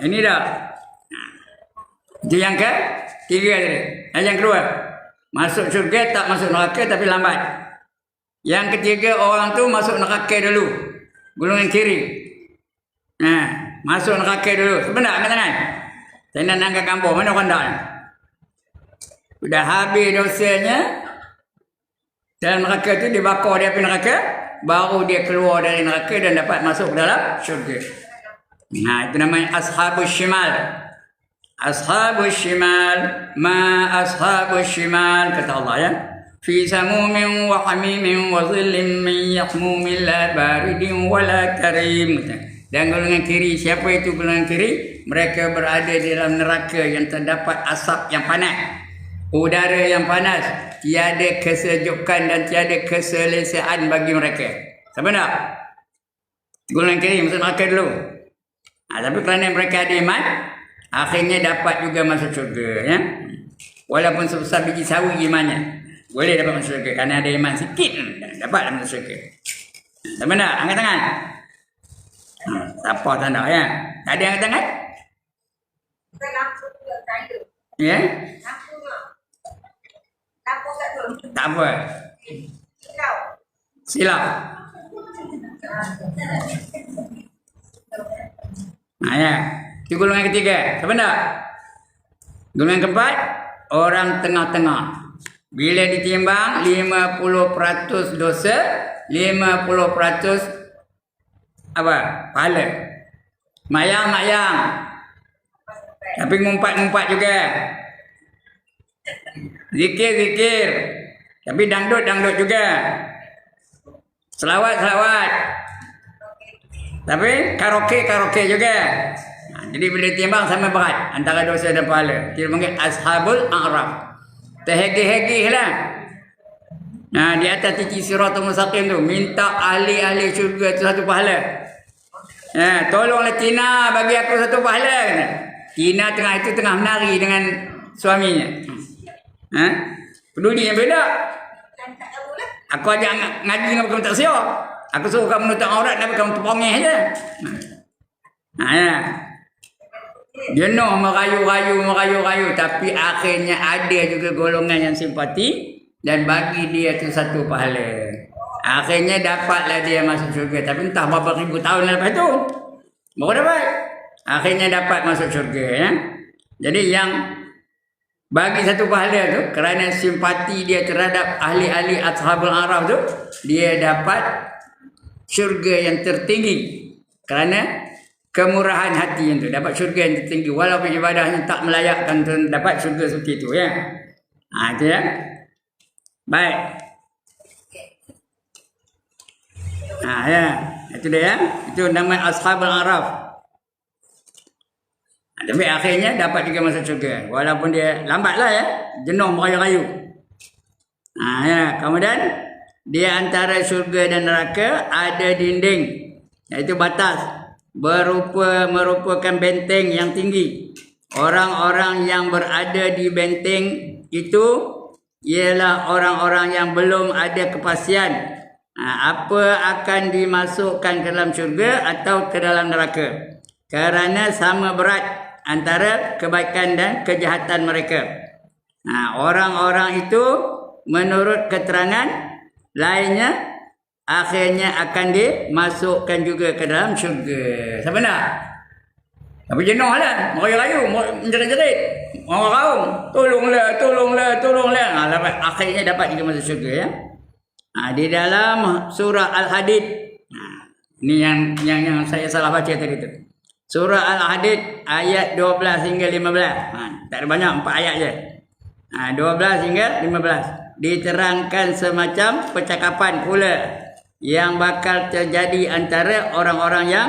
Ini dah. Itu yang ketiga tadi. Yang kedua, masuk syurga tak masuk neraka tapi lambat. Yang ketiga, orang tu masuk neraka dulu. Golongan kiri. Masuk neraka dulu. Sebenarnya angkat tangan. Saya nak angkat kampung. Mana orang dah? Sudah habis dosanya. Dalam neraka tu dia bakar dia pergi neraka. Baru dia keluar dari neraka dan dapat masuk ke dalam syurga. Itu namanya Ashabus Shimal. Ashabus Shimal. Ma Ashabus Shimal. Kata Allah ya. Fi samumin wa hamimin wa zillim min yahmumin la baridin wa la karim. Dan golongan kiri, siapa itu golongan kiri? Mereka berada di dalam neraka yang terdapat asap yang panas, udara yang panas, tiada kesejukan dan tiada keselesaan bagi mereka. Siapa nak? Golongan kiri masuk neraka dulu. Tapi kerana mereka ada iman, akhirnya dapat juga masuk syurga. Ya? Walaupun sebesar biji sawi imannya, boleh dapat masuk syurga. Kerana ada iman sikit, dapat masuk syurga. Siapa nak? Angkat tangan. Siapa tak nak ya? Tak ada angkat tangan? Ya? Tak apa. Silap. Ya. Itu golongan ketiga. Siapa nak? Golongan keempat, orang tengah-tengah. Bila ditimbang 50% dosa, 50% apa? Pahala. Mayang-mayang. Tapi ngumpat-ngumpat juga. Zikir-zikir. Tapi dangdut-dangdut juga. Selawat-selawat. Tapi karaoke-karaoke juga. Jadi bila timbang sama berat antara dosa dan pahala. Kita panggil Ashabul A'raf. Terhegih-hegih lah. Di atas titi siratul mustaqim tu minta ahli-ahli syurga tu satu pahala. Tolonglah Tina bagi aku satu pahala. Kata. Tina tengah menari dengan suaminya. Peduli yang beda. Aku ajak ngaji dengan kamu tak siap. Aku suruh kamu menutup aurat dan kamu terpongeh je. Jenuh merayu-rayu. Tapi akhirnya ada juga golongan yang simpati dan bagi dia tu satu pahala. Akhirnya dapatlah dia masuk syurga. Tapi entah berapa ribu tahun lepas tu baru dapat. Akhirnya dapat masuk syurga. Ya? Jadi yang bagi satu pahala tu kerana simpati dia terhadap ahli-ahli Ashabul Araf tu, dia dapat syurga yang tertinggi kerana kemurahan hati yang tu, dapat syurga yang tertinggi walaupun ibadahnya tak melayakkan tu dapat syurga seperti itu ya. Itu ya. Baik. Ya, itu dia ya. Itu nama Ashabul Araf. Tapi akhirnya dapat juga masuk syurga walaupun dia lambatlah ya, jenuh merayu-rayu. Ya. Kemudian di antara syurga dan neraka ada dinding, iaitu batas merupakan benteng yang tinggi. Orang-orang yang berada di benteng itu ialah orang-orang yang belum ada kepastian apa akan dimasukkan ke dalam syurga atau ke dalam neraka, kerana sama berat antara kebaikan dan kejahatan mereka. Orang-orang itu menurut keterangan lainnya akhirnya akan dimasukkan juga ke dalam syurga. Siapa nak? Tapi jenuh lah, merayu-rayu, menjerit-jerit, orang kaum, tolonglah. Akhirnya dapat juga masuk syurga ya. Di dalam surah Al-Hadid, ini yang saya salah baca tadi tu. Surah Al-Hadid ayat 12 hingga 15. Tak ada banyak, 4 ayat je. 12 hingga 15. Diterangkan semacam percakapan pula yang bakal terjadi antara orang-orang yang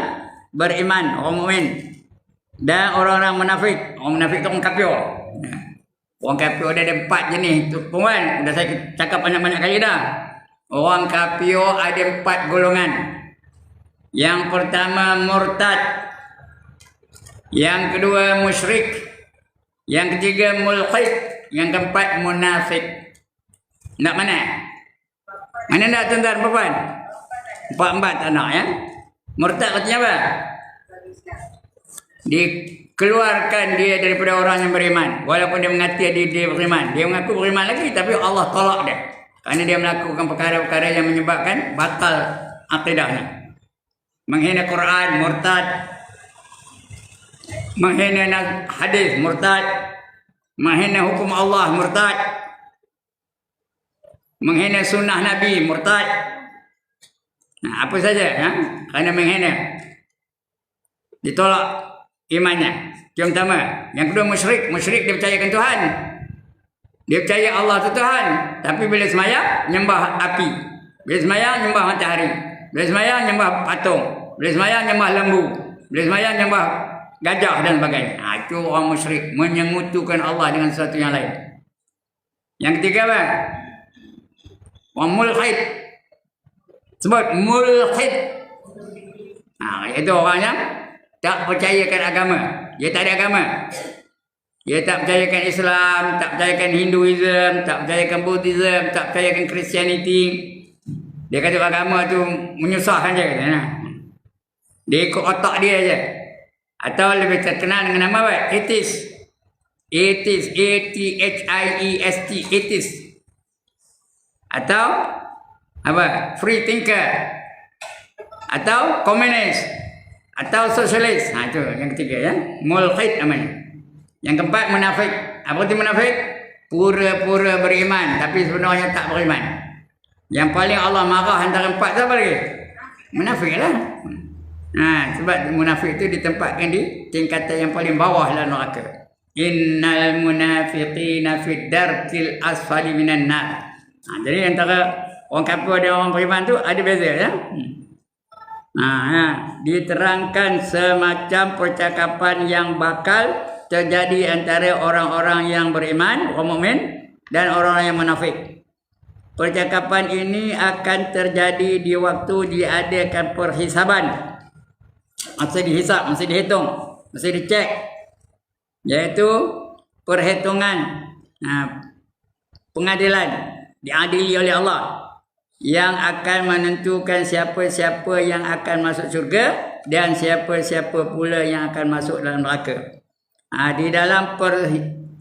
beriman, orang mukmin, dan orang-orang munafik. Orang munafik tu orang kafir. Orang kafir ada 4 jenis tu, puan. Dah saya cakap banyak-banyak kali dah. Orang kafir ada 4 golongan. Yang pertama murtad. Yang kedua musyrik. Yang ketiga mulhid. Yang keempat munafik. Nak mana? Mana nak tuan-tuan puan? 4 tak nak ya. Murtad artinya apa? Dikeluarkan dia daripada orang yang beriman. Walaupun dia mengatakan dia beriman. Dia mengaku beriman lagi tapi Allah tolak dia. Kerana dia melakukan perkara-perkara yang menyebabkan batal akidahnya. Menghina Quran, murtad. Menghina hadis, murtad. Menghina hukum Allah, murtad. Menghina sunnah Nabi, murtad. Apa saja ya? Kerana menghina, ditolak imannya. Yang pertama. Yang kedua musyrik. Musyrik dia percayakan Tuhan. Dia percaya Allah itu Tuhan. Tapi bila semayang, nyembah api. Bila semayang, nyembah matahari. Bila semayang, nyembah patung. Bila semayang, nyembah lembu. Bila semayang, nyembah gajah dan sebagainya. Itu orang musyrik. Menyengutukan Allah dengan sesuatu yang lain. Yang ketiga apa? Orang mulhid. Sebut mulhid. Itu orang yang tak percayakan agama. Dia tak ada agama. Dia tak percayakan Islam, tak percayakan Hinduism, tak percayakan Buddhism, tak percayakan Christianity. Dia kata agama tu menyusahkan je. Dia ikut otak dia je. Atau lebih terkenal dengan nama apa? Atheist. Atheist. A-T-H-I-E-S-T. Atheist. Atau apa? Free thinker. Atau komunis. Atau sosialis. Itu yang ketiga ya. Mulhid namanya. Yang keempat munafik. Apa itu munafik? Pura-pura beriman tapi sebenarnya tak beriman. Yang paling Allah marah antara 4 siapa lagi? Munafik lah. Sebab munafik itu ditempatkan di tingkatan yang paling bawah dalam neraka. Innal munafiqina fid darkil asfali minan nar. Jadi antara orang kafir dan orang beriman tu ada beza ya. Diterangkan semacam percakapan yang bakal terjadi antara orang-orang yang beriman, orang mukmin, dan orang-orang yang munafik. Percakapan ini akan terjadi di waktu diadakan perhisaban. mesti dihisap, mesti dihitung, mesti dicek. Yaitu perhitungan pengadilan diadili oleh Allah yang akan menentukan siapa-siapa yang akan masuk syurga dan siapa-siapa pula yang akan masuk dalam neraka. Di dalam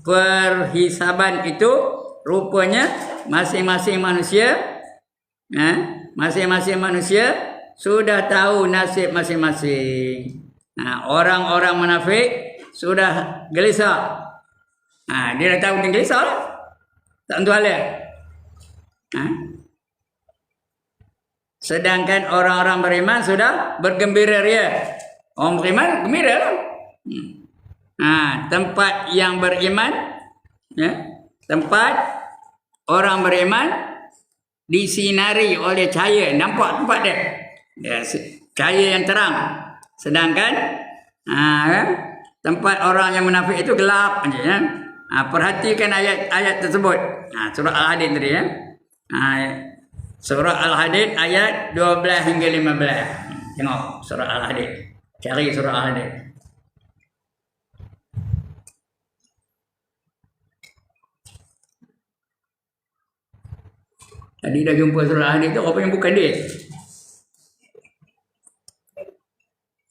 perhisaban itu rupanya masing-masing manusia sudah tahu nasib masing-masing. Orang-orang munafik sudah gelisah. Dia dah tahu dia gelisah lah. Tak tentu hal. Sedangkan orang-orang beriman sudah bergembira ria. Orang beriman gembira lah. Tempat yang beriman, tempat orang beriman disinari oleh cahaya. Nampak tempat dia. Cahaya yang terang. Sedangkan tempat orang yang munafik itu gelap. Perhatikan ayat-ayat tersebut. Surah Al-Hadid tadi ya. Surah Al-Hadid ayat 12 hingga 15. Tengok surah Al-Hadid. Cari surah Al-Hadid. Tadi dah jumpa surah Al-Hadid tu, apa yang bukan dia?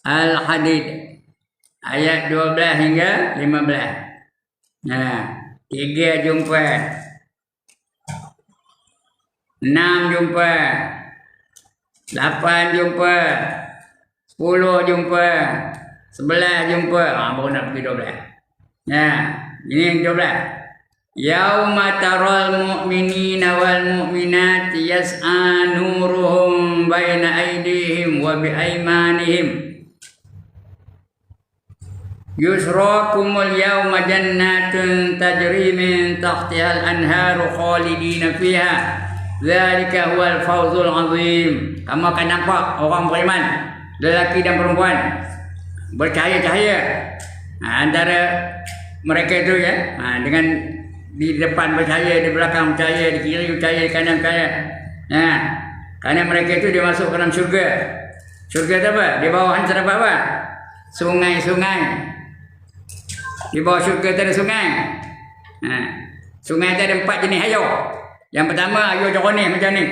Al-Hadid ayat 12 hingga 15. 3 jumpa, 6 jumpa, 8 jumpa, 10 jumpa, 11 jumpa. Baru nak pergi 12. Ini yang 12. Yauma taral mu'minina wal mu'minati yas'a nuruhum baina aydihim wa bi aymanihim. Yusrakumul yawma jannatun tajri min tahtihal anharu khalidina fiha. Dzalika huwal fawzul azim. Kamu akan nampak orang beriman, lelaki dan perempuan, bercahaya-cahaya. Antara mereka itu ya, dengan di depan bercahaya, di belakang bercahaya, di kiri bercahaya, di kanan bercahaya. Karena mereka itu dia masuk ke dalam syurga. Syurga itu apa? Di bawah terdapat apa? Sungai-sungai. Di bawah syurga itu ada sungai. Sungai itu ada 4 jenis air. Yang pertama air jernih macam ni.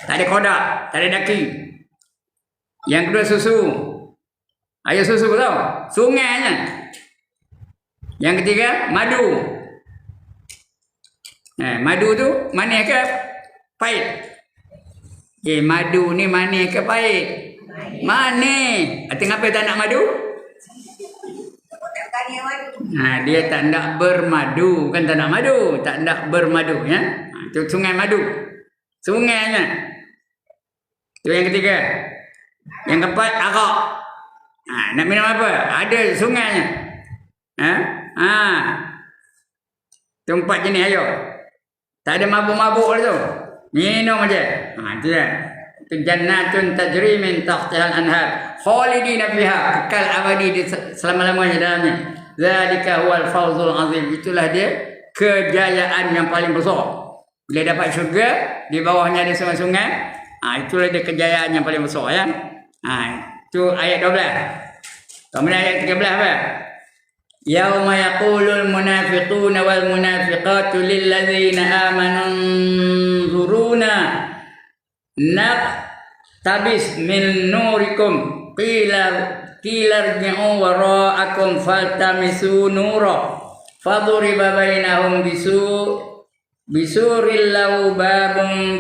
Tak ada kodak, tak ada daki. Yang kedua susu. Air susu tau. Sungainya. Yang ketiga madu. Madu tu manis ke pahit? Madu ni manis ke pahit? Manis. Kenapa tak nak madu? Dia tak nak bermadu. Bukan tak nak madu. Tak nak bermadu. Itu sungai madu. Sungainya. Itu yang ketiga. Yang keempat arak. Nak minum apa? Ada sungainya. Itu 4 jenis air. Tak ada mabuk-mabuk tu. Minum aja. Itu ya. Jannatun tajri min tahtihal anhar khalidina fiha, kekal abadi di selama-lamanya dalamnya. Zalika huwal fawzul azim. Itulah dia kejayaan yang paling besar. Bila dapat syurga, di bawahnya ada sungai-sungai, itulah dia kejayaan yang paling besar ya. Itu ayat 12. Kemudian ayat 13 apa? Yauma yaqulul munafiquna wal munafiqatu lil ladzina amanu zuruna naqtabis min nurikum qila irji'u wara'akum faltamisu nura faduriba bainahum bisuril lahu babun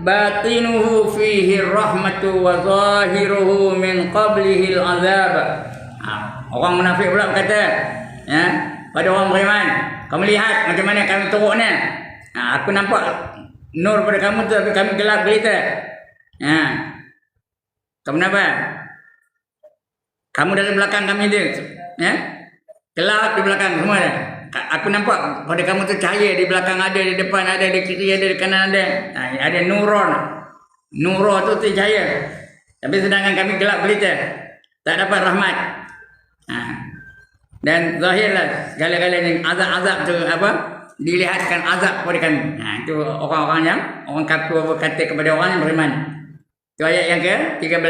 batinuhu fihi rahmatu wa zahiruhu min qablihi al-azab. Orang munafik pula berkata pada orang beriman, kamu lihat macam mana kami teruk ni. Aku nampak nur pada kamu tu, tapi kami gelap gelita. Kamu kenapa? Kamu dalam belakang kami tu, gelap di belakang semua. Aku nampak pada kamu tu cahaya, di belakang ada, di depan ada, di kiri ada, di kanan ada. Ada nuron. Nurah tu cahaya. Tapi sedangkan kami gelap gelita, tak dapat rahmat. Dan zahirlah segala-galanya azab-azab tu apa? Dilihatkan azab kepada kami. Itu orang-orang yang orang kafir berkata kepada orang yang beriman. Itu ayat yang ke-13.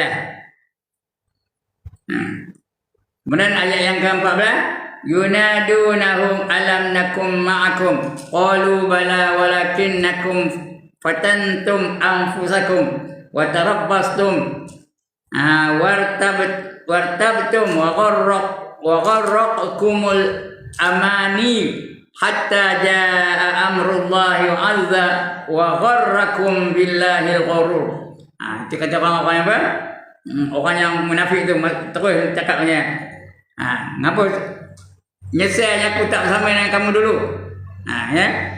Kemudian ayat yang ke-14, yunadunahum alam nakum ma'akum qalu bala walakinnakum fatantum anfusakum wa tarabbastum wartabtum wa gharraqkumul amani hatta jaa amrullahi azza wa gharrakum billahi al-ghurur. Itu kata orang apa? Orang yang munafik tu terus cakapnya. Ngapa nyeselnya aku tak bersama dengan kamu dulu? Ya.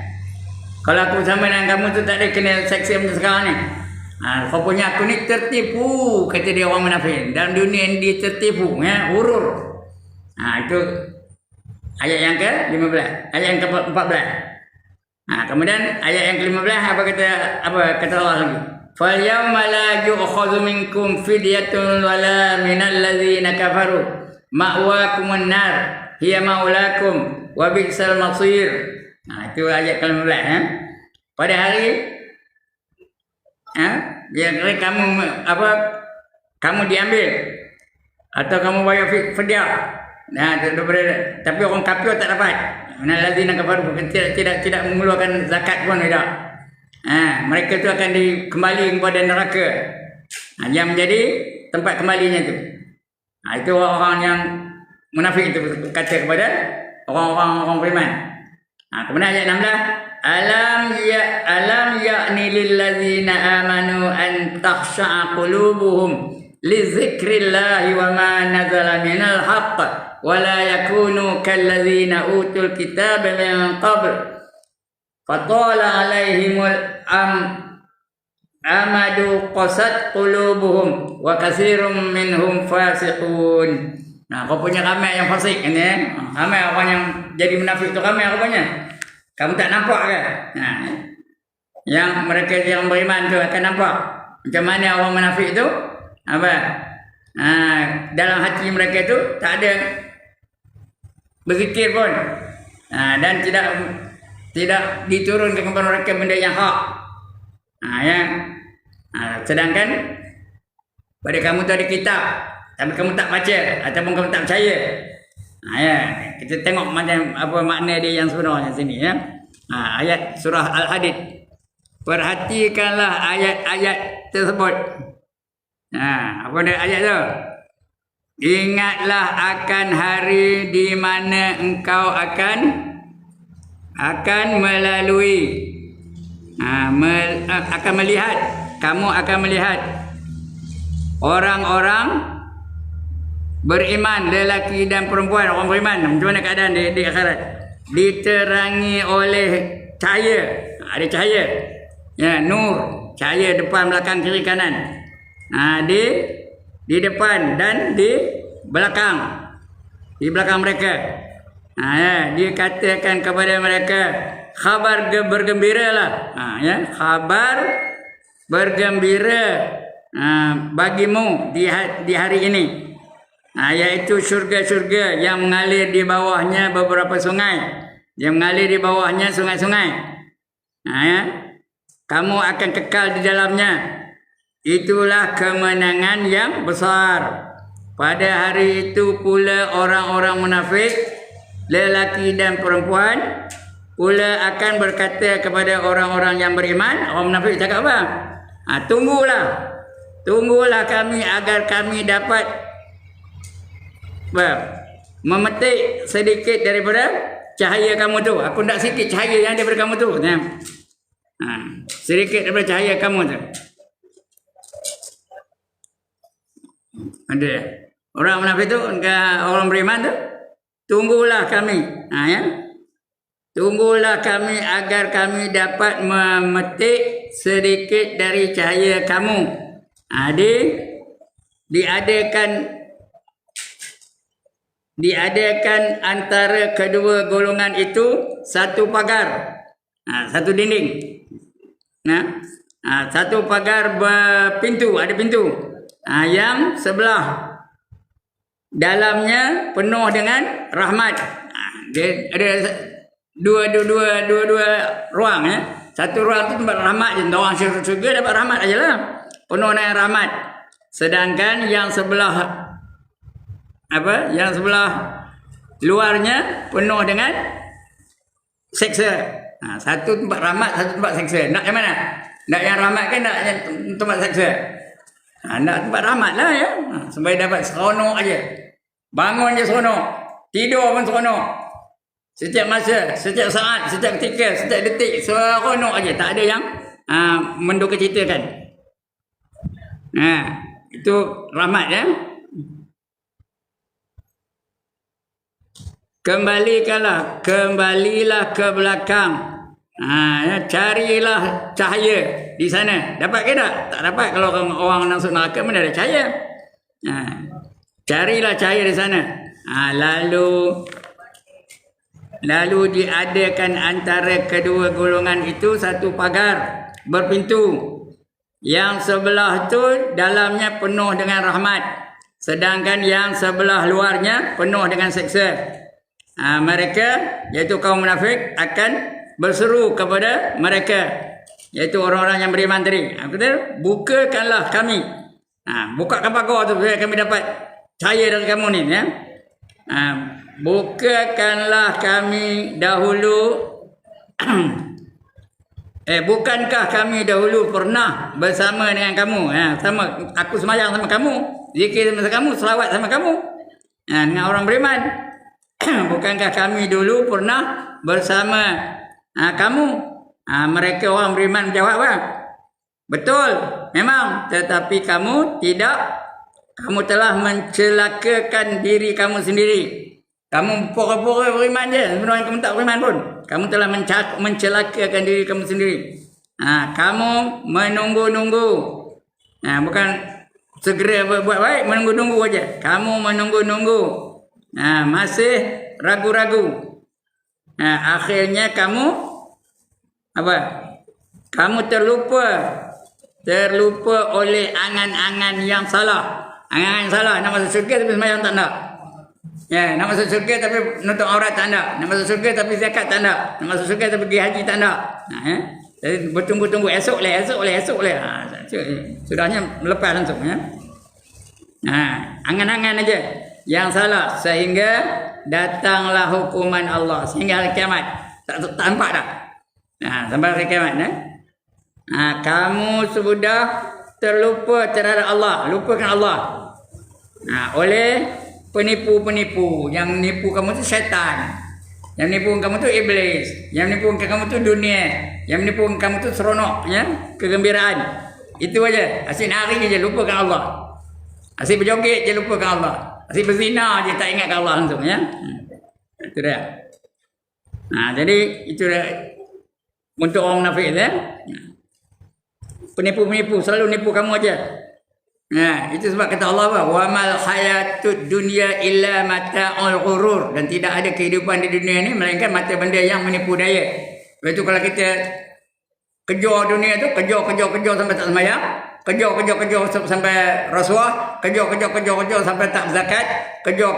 Kalau aku bersama dengan kamu tu tak ada kena seksi macam sekarang ni. Kau punya aku ni tertipu, kata dia orang munafik. Dalam dunia ni dia tertipu, ya, urur. Itu ayat yang ke-15, ayat yang ke-14. Kemudian ayat yang ke-15 apa kata Allah lagi? فَالْيَوْمَ لَا يُؤْخَذُ مِنْكُمْ فِدْيَةٌ وَلَا مِنَ الَّذِينَ كَفَرُوا مَأْوَاكُمُ النَّارُ هِيَ مَوْلَاكُمْ وَبِئْسَ الْمَصِيرُ. Itu ayat ke-15. Pada hari biar kamu diambil atau kamu bayar fidyah. Tapi orang kafir tak dapat. Minal ladzina kafaru tidak mengeluarkan zakat pun tidak. Mereka tu akan dikembali kepada neraka. Yang menjadi tempat kembalinya tu. Itu orang yang munafik itu kata kepada orang beriman. Kemudian ayat 16, alam ya'ni lil ladzina amanu an takhsha'a qulubuhum li dzikrillahi wa ma nazala minal haqq wa la yakunu kal ladzina utul kitaba min qabl fatala alaihimul amadu qasat qulubuhum wa katsirum minhum fasiqun. Kau punya ramai yang fasik ni, ramai orang yang jadi munafik tu ramai rupanya. Kamu tak nampak ke? Yang mereka yang beriman tu akan nampak macam mana orang munafik tu dalam hati mereka tu tak ada berzikir pun, dan tidak diturunkan kepada mereka benda yang hak. Sedangkan pada kamu tu ada kitab tapi kamu tak baca ataupun kamu tak percaya. Kita tengok macam apa makna dia yang sebenarnya sini, ya. Ayat surah Al-Hadid. Perhatikanlah ayat-ayat tersebut. Apa dia ayat tu? Ingatlah akan hari di mana engkau akan melalui akan melihat, kamu akan melihat orang-orang beriman, lelaki dan perempuan, orang beriman macam mana keadaan di akhirat, diterangi oleh cahaya. Ada cahaya, ya, nur, cahaya depan, belakang, kiri, kanan. Di depan dan di belakang mereka. Dia katakan kepada mereka, khabar bergembiralah, khabar bergembira bagimu di hari ini, yaitu syurga-syurga yang mengalir di bawahnya beberapa sungai, yang mengalir di bawahnya sungai-sungai. Kamu akan kekal di dalamnya. Itulah kemenangan yang besar. Pada hari itu pula orang-orang munafik, lelaki dan perempuan, pula akan berkata kepada orang-orang yang beriman. Orang munafik cakap apa? Tunggulah kami agar kami dapat memetik sedikit daripada cahaya kamu tu. Aku nak sikit cahaya yang daripada kamu tu. Sedikit daripada cahaya kamu tu. Ada orang munafik tu, orang beriman tu, tunggulah kami, tunggulah kami agar kami dapat memetik sedikit dari cahaya kamu. Diadakan antara kedua golongan itu satu pagar, satu dinding, satu pagar berpintu, ada pintu, yang sebelah dalamnya penuh dengan rahmat. Dia ada dua ruang, ya. Satu ruang tu tempat rahmat je. Orang syurga dapat rahmat ajalah. penuh dengan rahmat. Sedangkan yang sebelah Yang sebelah luarnya penuh dengan seksa. Satu tempat rahmat, satu tempat seksa. Nak yang mana? Nak yang rahmat ke nak yang tempat seksa? Nak tempat rahmat lah ya. Supaya dapat seronok aja. Bangun je seronok. Tidur pun seronok. Setiap masa, setiap saat, setiap ketika, setiap detik seronok aja. Tak ada yang menduka citakan. Itu rahmat ya. Kembalilah ke belakang. Carilah cahaya di sana. Dapat ke tak? Tak dapat. Kalau orang masuk neraka mana ada cahaya. Carilah cahaya di sana. Lalu diadakan antara kedua golongan itu satu pagar berpintu. Yang sebelah tu dalamnya penuh dengan rahmat. Sedangkan yang sebelah luarnya penuh dengan seksa. Mereka, iaitu kaum munafik, akan berseru kepada mereka, iaitu orang-orang yang beriman tadi. Kata, bukakanlah kami. Bukakan pagar tu supaya kami dapat cahaya dari kamu ni. Ya? Bukakanlah kami dahulu. Bukankah kami dahulu pernah bersama dengan kamu? Sama, aku semayang sama kamu, zikir sama kamu, selawat sama kamu, dengan orang beriman. Bukankah kami dulu pernah bersama kamu? Mereka orang beriman menjawab, betul, memang, tetapi kamu tidak. Kamu telah mencelakakan diri kamu sendiri. Kamu pura-pura beriman je, sebenarnya kamu tak beriman pun. Kamu telah mencelakakan diri kamu sendiri. Kamu menunggu-nunggu. Bukan segera buat baik, menunggu-nunggu aja. Kamu menunggu-nunggu. Masih ragu-ragu. Akhirnya kamu Kamu terlupa oleh angan-angan yang salah. Angan-angan yang salah. Nak masuk syurga tapi sembahyang tak nak. Nak masuk syurga tapi nutup aurat tak nak. Nak masuk syurga tapi zakat tak nak. Nak masuk syurga tapi pergi haji tak nak. Jadi bertunggu-tunggu, esok boleh. Sudahnya melepas langsung. Angan-angan aja yang salah, sehingga datanglah hukuman Allah, sehingga hari kiamat. Tak nampak tak? Sampai hari kiamat. Kamu sudah terlupa terhadap Allah, lupakan Allah. Oleh penipu-penipu. Yang nipu kamu tu syaitan, yang nipu kamu tu iblis, yang nipu kamu tu dunia, yang nipu kamu tu seronok, kegembiraan. Itu aja. Asyik nari je lupakan Allah. Asyik berjoget je lupakan Allah. Asyik berzina je tak ingatkan Allah langsung. Itu dia. Jadi itu dia untuk orang munafik ya. Penipu-penipu selalu nipu kamu aja. Itu sebab kata Allah wa mal hayatud dunya illa mata'ul ghurur, dan tidak ada kehidupan di dunia ni melainkan mata benda yang menipu daya. Itu kalau kita kejar dunia tu, kejar sampai tak sembahyang, kejar sampai rasuah, kejar sampai tak zakat, kejar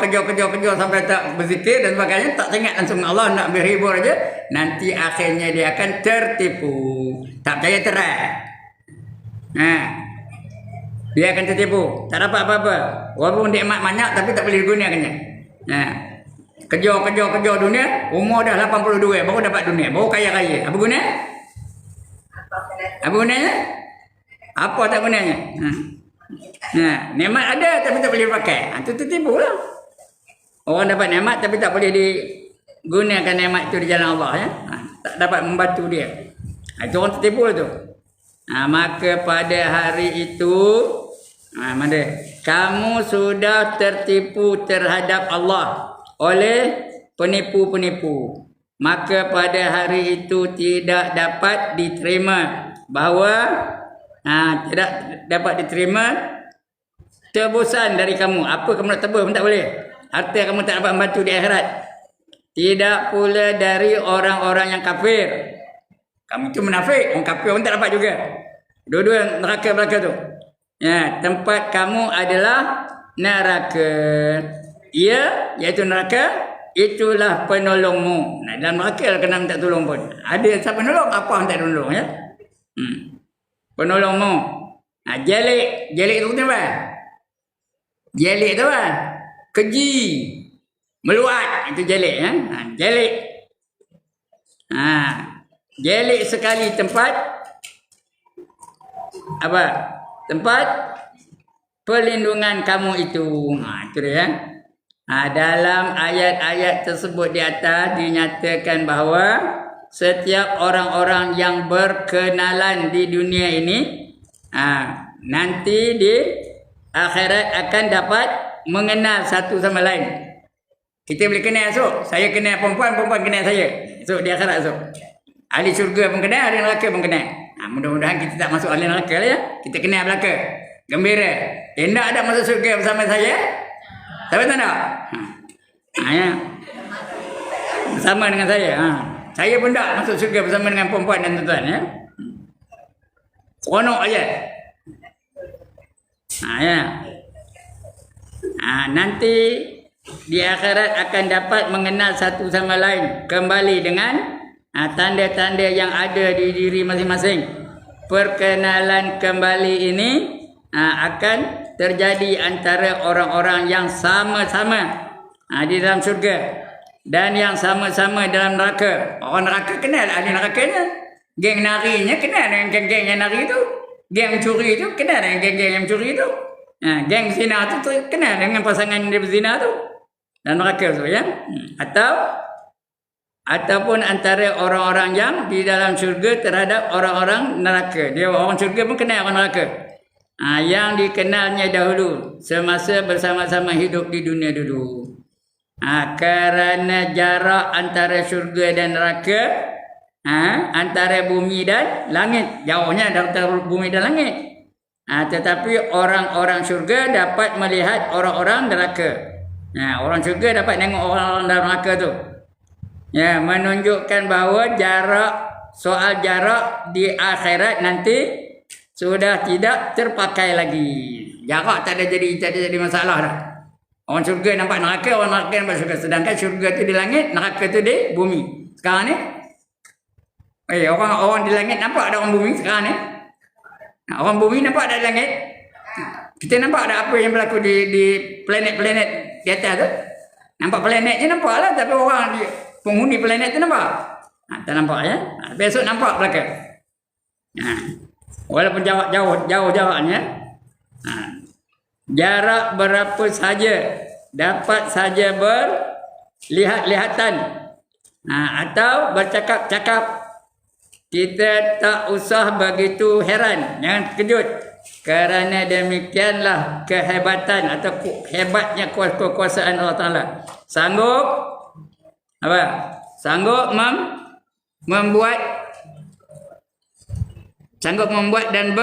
sampai tak berzikir dan sebagainya, tak ingat langsung Allah, nak berhibur aja, nanti akhirnya dia akan tertipu. Tak percaya terai. Dia akan tertipu, tak dapat apa-apa. Walaupun nikmat banyak tapi tak boleh digunakannya. Kejar dunia, umur dah 82 baru dapat dunia, baru kaya-kaya. Apa guna? Apa gunanya? Apa tak gunanya? Nikmat ada tapi tak boleh pakai. Itu tertipu lah. Orang dapat nikmat tapi tak boleh digunakan nikmat itu di jalan Allah. Tak dapat membantu dia. Itu orang tertipu lah tu. Maka pada hari itu kamu sudah tertipu terhadap Allah oleh penipu-penipu. Maka pada hari itu tidak dapat diterima tidak dapat diterima tebusan dari kamu. Apa kamu nak tebus pun tak boleh. Harta kamu tak dapat membantu di akhirat. Tidak pula dari orang-orang yang kafir. Kamu tu munafik, orang kafir pun tak dapat juga. Dua-dua neraka tu. Tempat kamu adalah neraka. Iaitu neraka, itulah penolongmu. Dalam neraka kena minta tolong pun. Ada siapa nolong, apa yang tak tolong ya? Penolongmu. Jelik. Jelik tu apa? Jelik tu apa? Keji. Meluat. Itu jelik. Jelik. Jelik sekali tempat apa? Tempat perlindungan kamu itu. Itu dia. Dalam ayat-ayat tersebut di atas dinyatakan bahawa setiap orang-orang yang berkenalan di dunia ini nanti di akhirat akan dapat mengenal satu sama lain. Kita boleh kenal esok. Saya kenal perempuan, perempuan kenal saya. Esok di akhirat esok. Ahli syurga pun kenal, ahli neraka pun kenal. Mudah-mudahan kita tak masuk ahli neraka lah ya. Kita kenal belaka. Gembira. Nak ada masuk syurga bersama saya? Siapa tak nak? Ya. Bersama dengan saya. Saya pun tak masuk syurga bersama dengan perempuan dan tuan-tuan ya. Seronok aja. Ya. Nanti di akhirat akan dapat mengenal satu sama lain kembali dengan tanda-tanda yang ada di diri masing-masing. Perkenalan kembali ini akan terjadi antara orang-orang yang sama-sama di dalam syurga dan yang sama-sama dalam neraka. Orang neraka kenal ahli nerakanya. Geng narinya kenal dengan geng-geng yang nari itu. Geng mencuri itu kenal dengan geng-geng yang mencuri itu. Geng zina itu kenal dengan pasangan yang berzina itu. Dan neraka tu ya. Ataupun antara orang-orang yang di dalam syurga terhadap orang-orang neraka. Dia orang syurga pun kenal orang neraka. Yang dikenalnya dahulu semasa bersama-sama hidup di dunia dulu. Kerana jarak antara syurga dan neraka, antara bumi dan langit, jauhnya antara bumi dan langit. Tetapi orang-orang syurga dapat melihat orang-orang neraka. Orang syurga dapat tengok orang-orang dalam neraka tu. Menunjukkan bahawa soal jarak di akhirat nanti sudah tidak terpakai lagi. Jarak tak ada jadi masalah dah. Orang syurga nampak neraka, orang neraka nampak syurga. Sedangkan syurga tu di langit, neraka tu di bumi. Sekarang ni, orang di langit nampak ada orang bumi sekarang ni. Orang bumi nampak ada di langit. Kita nampak ada apa yang berlaku di planet-planet di atas tu. Nampak planet je nampak lah. Tapi orang di penghuni planet tu nampak. Tak nampak ya. Besok nampak belakang. Walaupun jauh jaraknya, jarak berapa saja dapat saja berlihat-lihatan atau bercakap-cakap. Kita tak usah begitu heran, jangan terkejut, kerana demikianlah kehebatan atau hebatnya kekuasaan Allah Taala. Sanggup membuat dan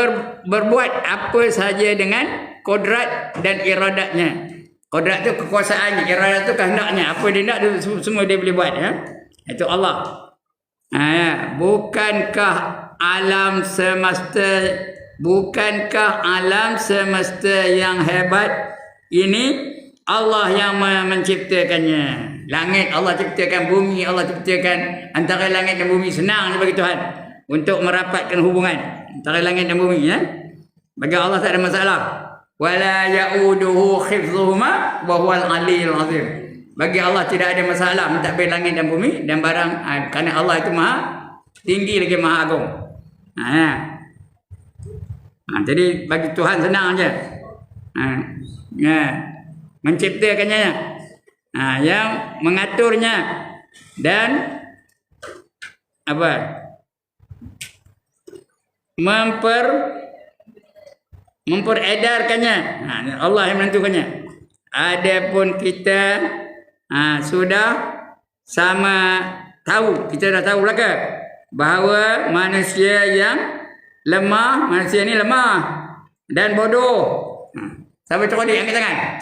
berbuat apa saja dengan kodrat dan iradatnya. Kodrat tu kekuasaannya, iradat tu kehendaknya. Apa dia nak, semua dia boleh buat ya. Itu Allah. Bukankah alam semesta yang hebat ini Allah yang menciptakannya. Langit Allah ciptakan, bumi Allah ciptakan. Antara langit dan bumi senang je bagi Tuhan untuk merapatkan hubungan antara langit dan bumi ya. Bagi Allah tak ada masalah. Wala ya'uduhu khifzuhuma wa huwal aliyyul azim. Bagi Allah tidak ada masalah mentadbir langit dan bumi dan barang kerana Allah itu maha tinggi lagi maha agung. Jadi bagi Tuhan senang aja. Menciptakannya, yang mengaturnya dan memperedarkannya. Allah yang menentukannya. Adapun kita sudah sama tahu, kita dah tahu belaka bahawa manusia ini lemah dan bodoh. Siapa cakap dia angkat tangan?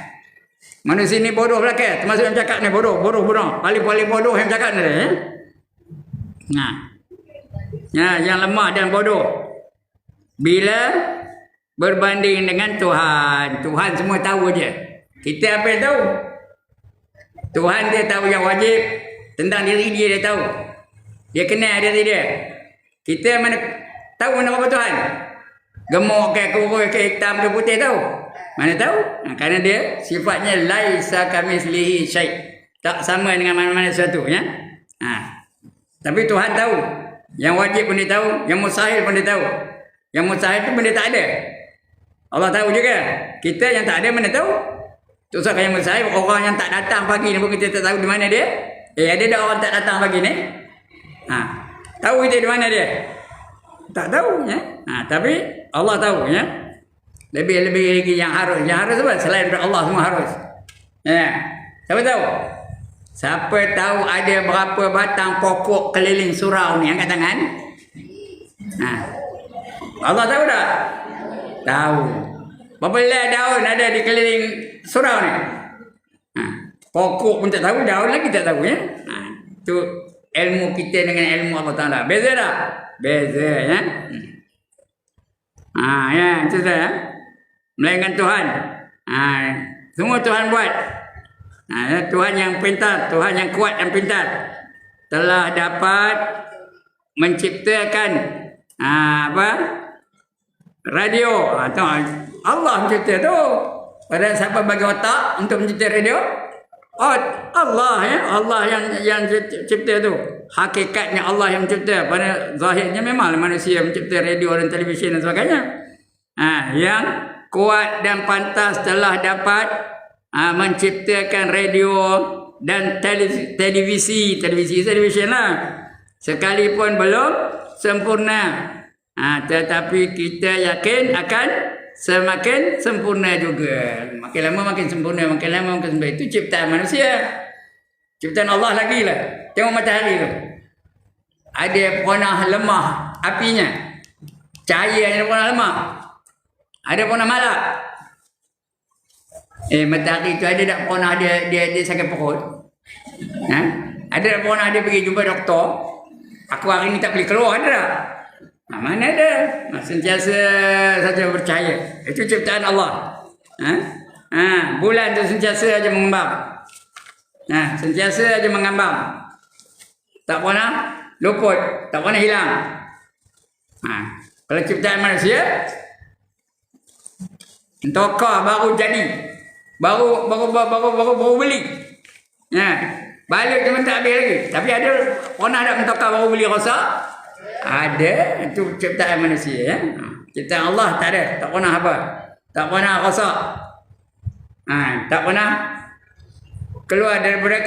Manusia ni bodoh belaka, termasuk yang cakap ni bodoh. Paling bodoh yang cakap ni. Yang lemah dan bodoh. Bila berbanding dengan Tuhan semua tahu je. Kita apa yang tahu? Tuhan dia tahu yang wajib tentang diri dia tahu. Dia kenal diri dia. Kita mana tahu mana apa Tuhan? Gemuk ke kurus ke hitam ke putih tahu? Mana tahu? Kerana dia sifatnya laisa kamitslihi syai'. Tak sama dengan mana-mana sesuatu ya. Tapi Tuhan tahu. Yang wajib pun dia tahu, yang mustahil pun dia tahu. Yang mustahil tu benda tak ada. Allah tahu juga. Kita yang tak ada mana tahu? Tu sebab yang mustahil orang yang tak datang pagi ni pun kita tak tahu di mana dia. Ada dah orang tak datang pagi ni. Tahu kita di mana dia? Tak tahu ya. Tapi Allah tahu ya. Lebih-lebih lagi yang harus apa? Selain daripada Allah semua harus. Ya. Siapa tahu? Siapa tahu ada berapa batang pokok keliling surau ni angkat tangan? Allah tahu tak? Tahu. Berapa helai daun ada di keliling surau ni? Pokok pun tak tahu, daun lagi tak tahu ya. Tu ilmu kita dengan ilmu Allah Taala. Beza tak? Beza ya. Ya, itu dah. Melainkan Tuhan. Semua Tuhan buat. Tuhan yang pintar, Tuhan yang kuat dan pintar telah dapat menciptakan radio. Allah mencipta tu. Pada siapa bagi otak untuk mencipta radio? Allah ya, Allah yang cipta tu. Hakikatnya Allah yang mencipta. Pada zahirnya memang manusia mencipta radio dan televisyen dan sebagainya. Yang kuat dan pantas telah dapat menciptakan radio dan televisyen lah. Sekalipun belum sempurna. Tetapi kita yakin akan semakin sempurna juga. Makin lama makin sempurna, makin lama makin sempurna. Itu ciptaan manusia. Ciptaan Allah lagi lah. Tengok matahari tu. Ada panah lemah apinya. Cahaya ada panah lemah. Ada panah malap. Matahari tu ada tak panah dia sakit perut? Ada tak panah dia pergi jumpa doktor? Aku hari ni tak boleh keluar, ada tak? Mana ada? Sentiasa saja percaya. Itu ciptaan Allah. Bulan tu sentiasa saja mengembang. Sentiasa saja mengambang. Tak pernah luput, tak pernah hilang. Kalau ciptaan manusia, tokah baru jadi. Baru beli. Balik cuma tak habis lagi. Tapi ada pernah tak mentokah baru beli rosak? Ada. Itu ciptaan manusia ya. Ciptaan Allah tak ada. Tak pernah apa. Tak pernah rosak. Tak pernah keluar daripada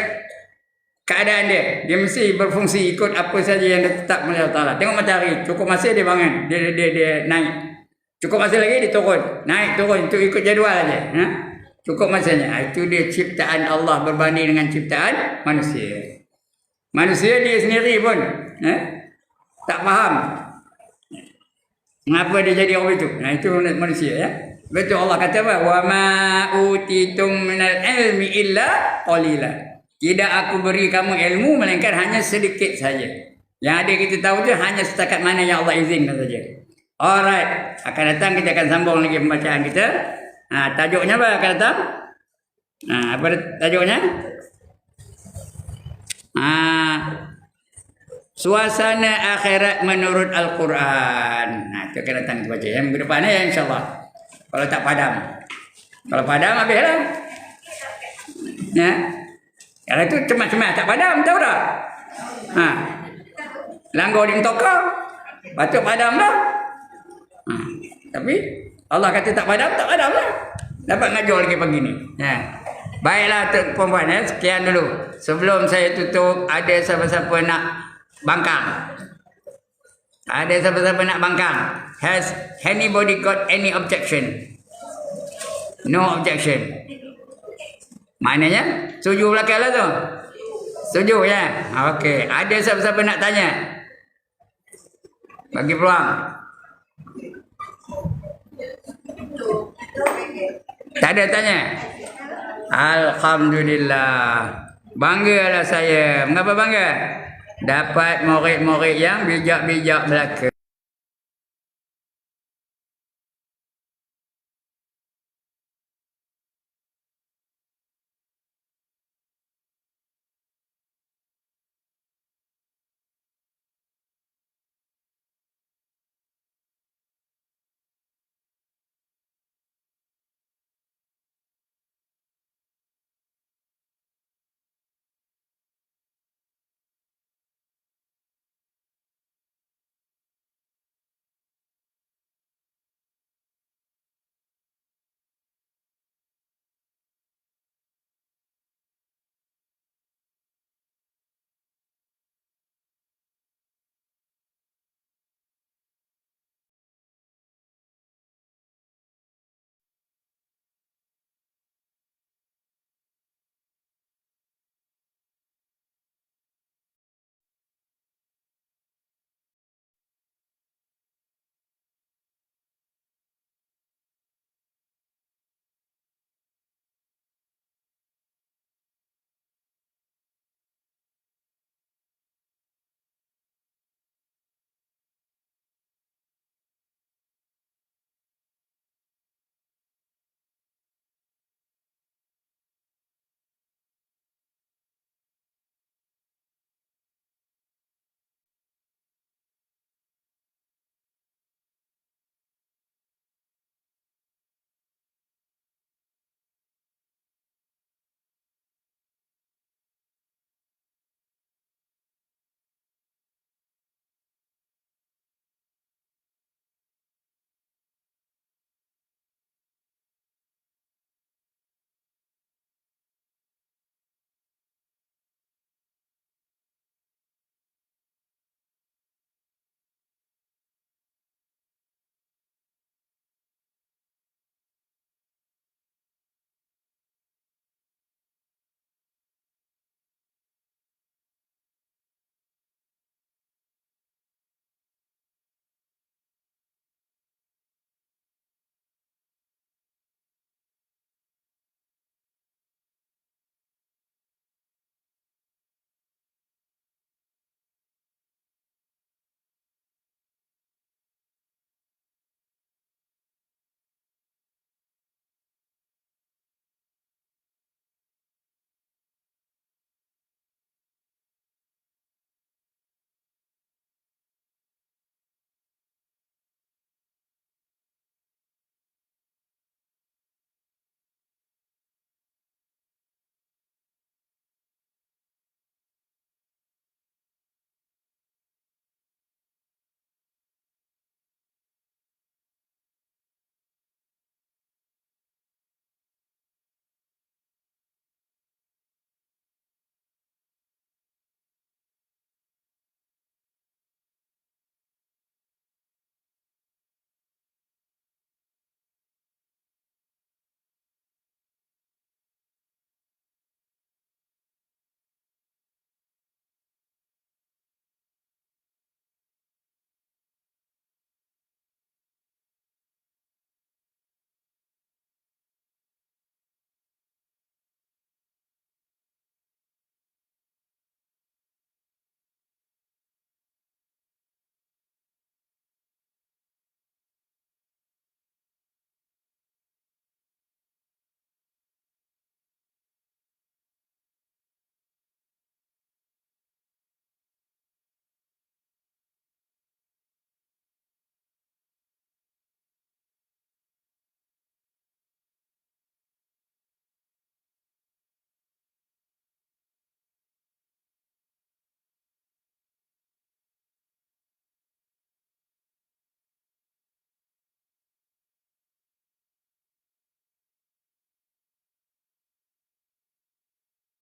keadaan dia. Dia mesti berfungsi ikut apa saja yang ditetap oleh Allah Taala. Tengok matahari, cukup masa dia bangun, dia naik. Cukup masa lagi dia turun. Naik turun, itu ikut jadual aja. Cukup masanya. Itu dia ciptaan Allah berbanding dengan ciptaan manusia. Manusia dia sendiri pun tak faham mengapa dia jadi orang itu. Itu manusia ya. Betul Allah kata apa? Wa ma utitum minal ilmi illa qalila. Tidak aku beri kamu ilmu melainkan hanya sedikit saja. Yang ada kita tahu tu hanya setakat mana yang Allah izinkan saja. Alright, akan datang kita akan sambung lagi pembacaan kita. Tajuknya apa akan datang? Apa tajuknya? Suasana akhirat menurut Al-Quran. Itu akan datang kita baca. Yang minggu depan ya insyaAllah. Kalau tak padam. Kalau padam habislah. Kalau itu cemas-cemas tak padam, tahu tak? Langgar di mentokar. Batuk padam dah. Tapi Allah kata tak padam lah. Dapat ngajar lagi pagi ni. Baiklah tuan-puan sekian dulu. Sebelum saya tutup, ada siapa-siapa nak bangkang? Ada siapa-siapa nak bangkang? Has anybody got any objection? No objection. Maknanya setuju belakang lah tu. Setuju ya? Okey. Ada siapa-siapa nak tanya? Bagi peluang. Tak ada tanya? Alhamdulillah. Banggalah saya. Mengapa bangga? Dapat murid-murid yang bijak-bijak belaka.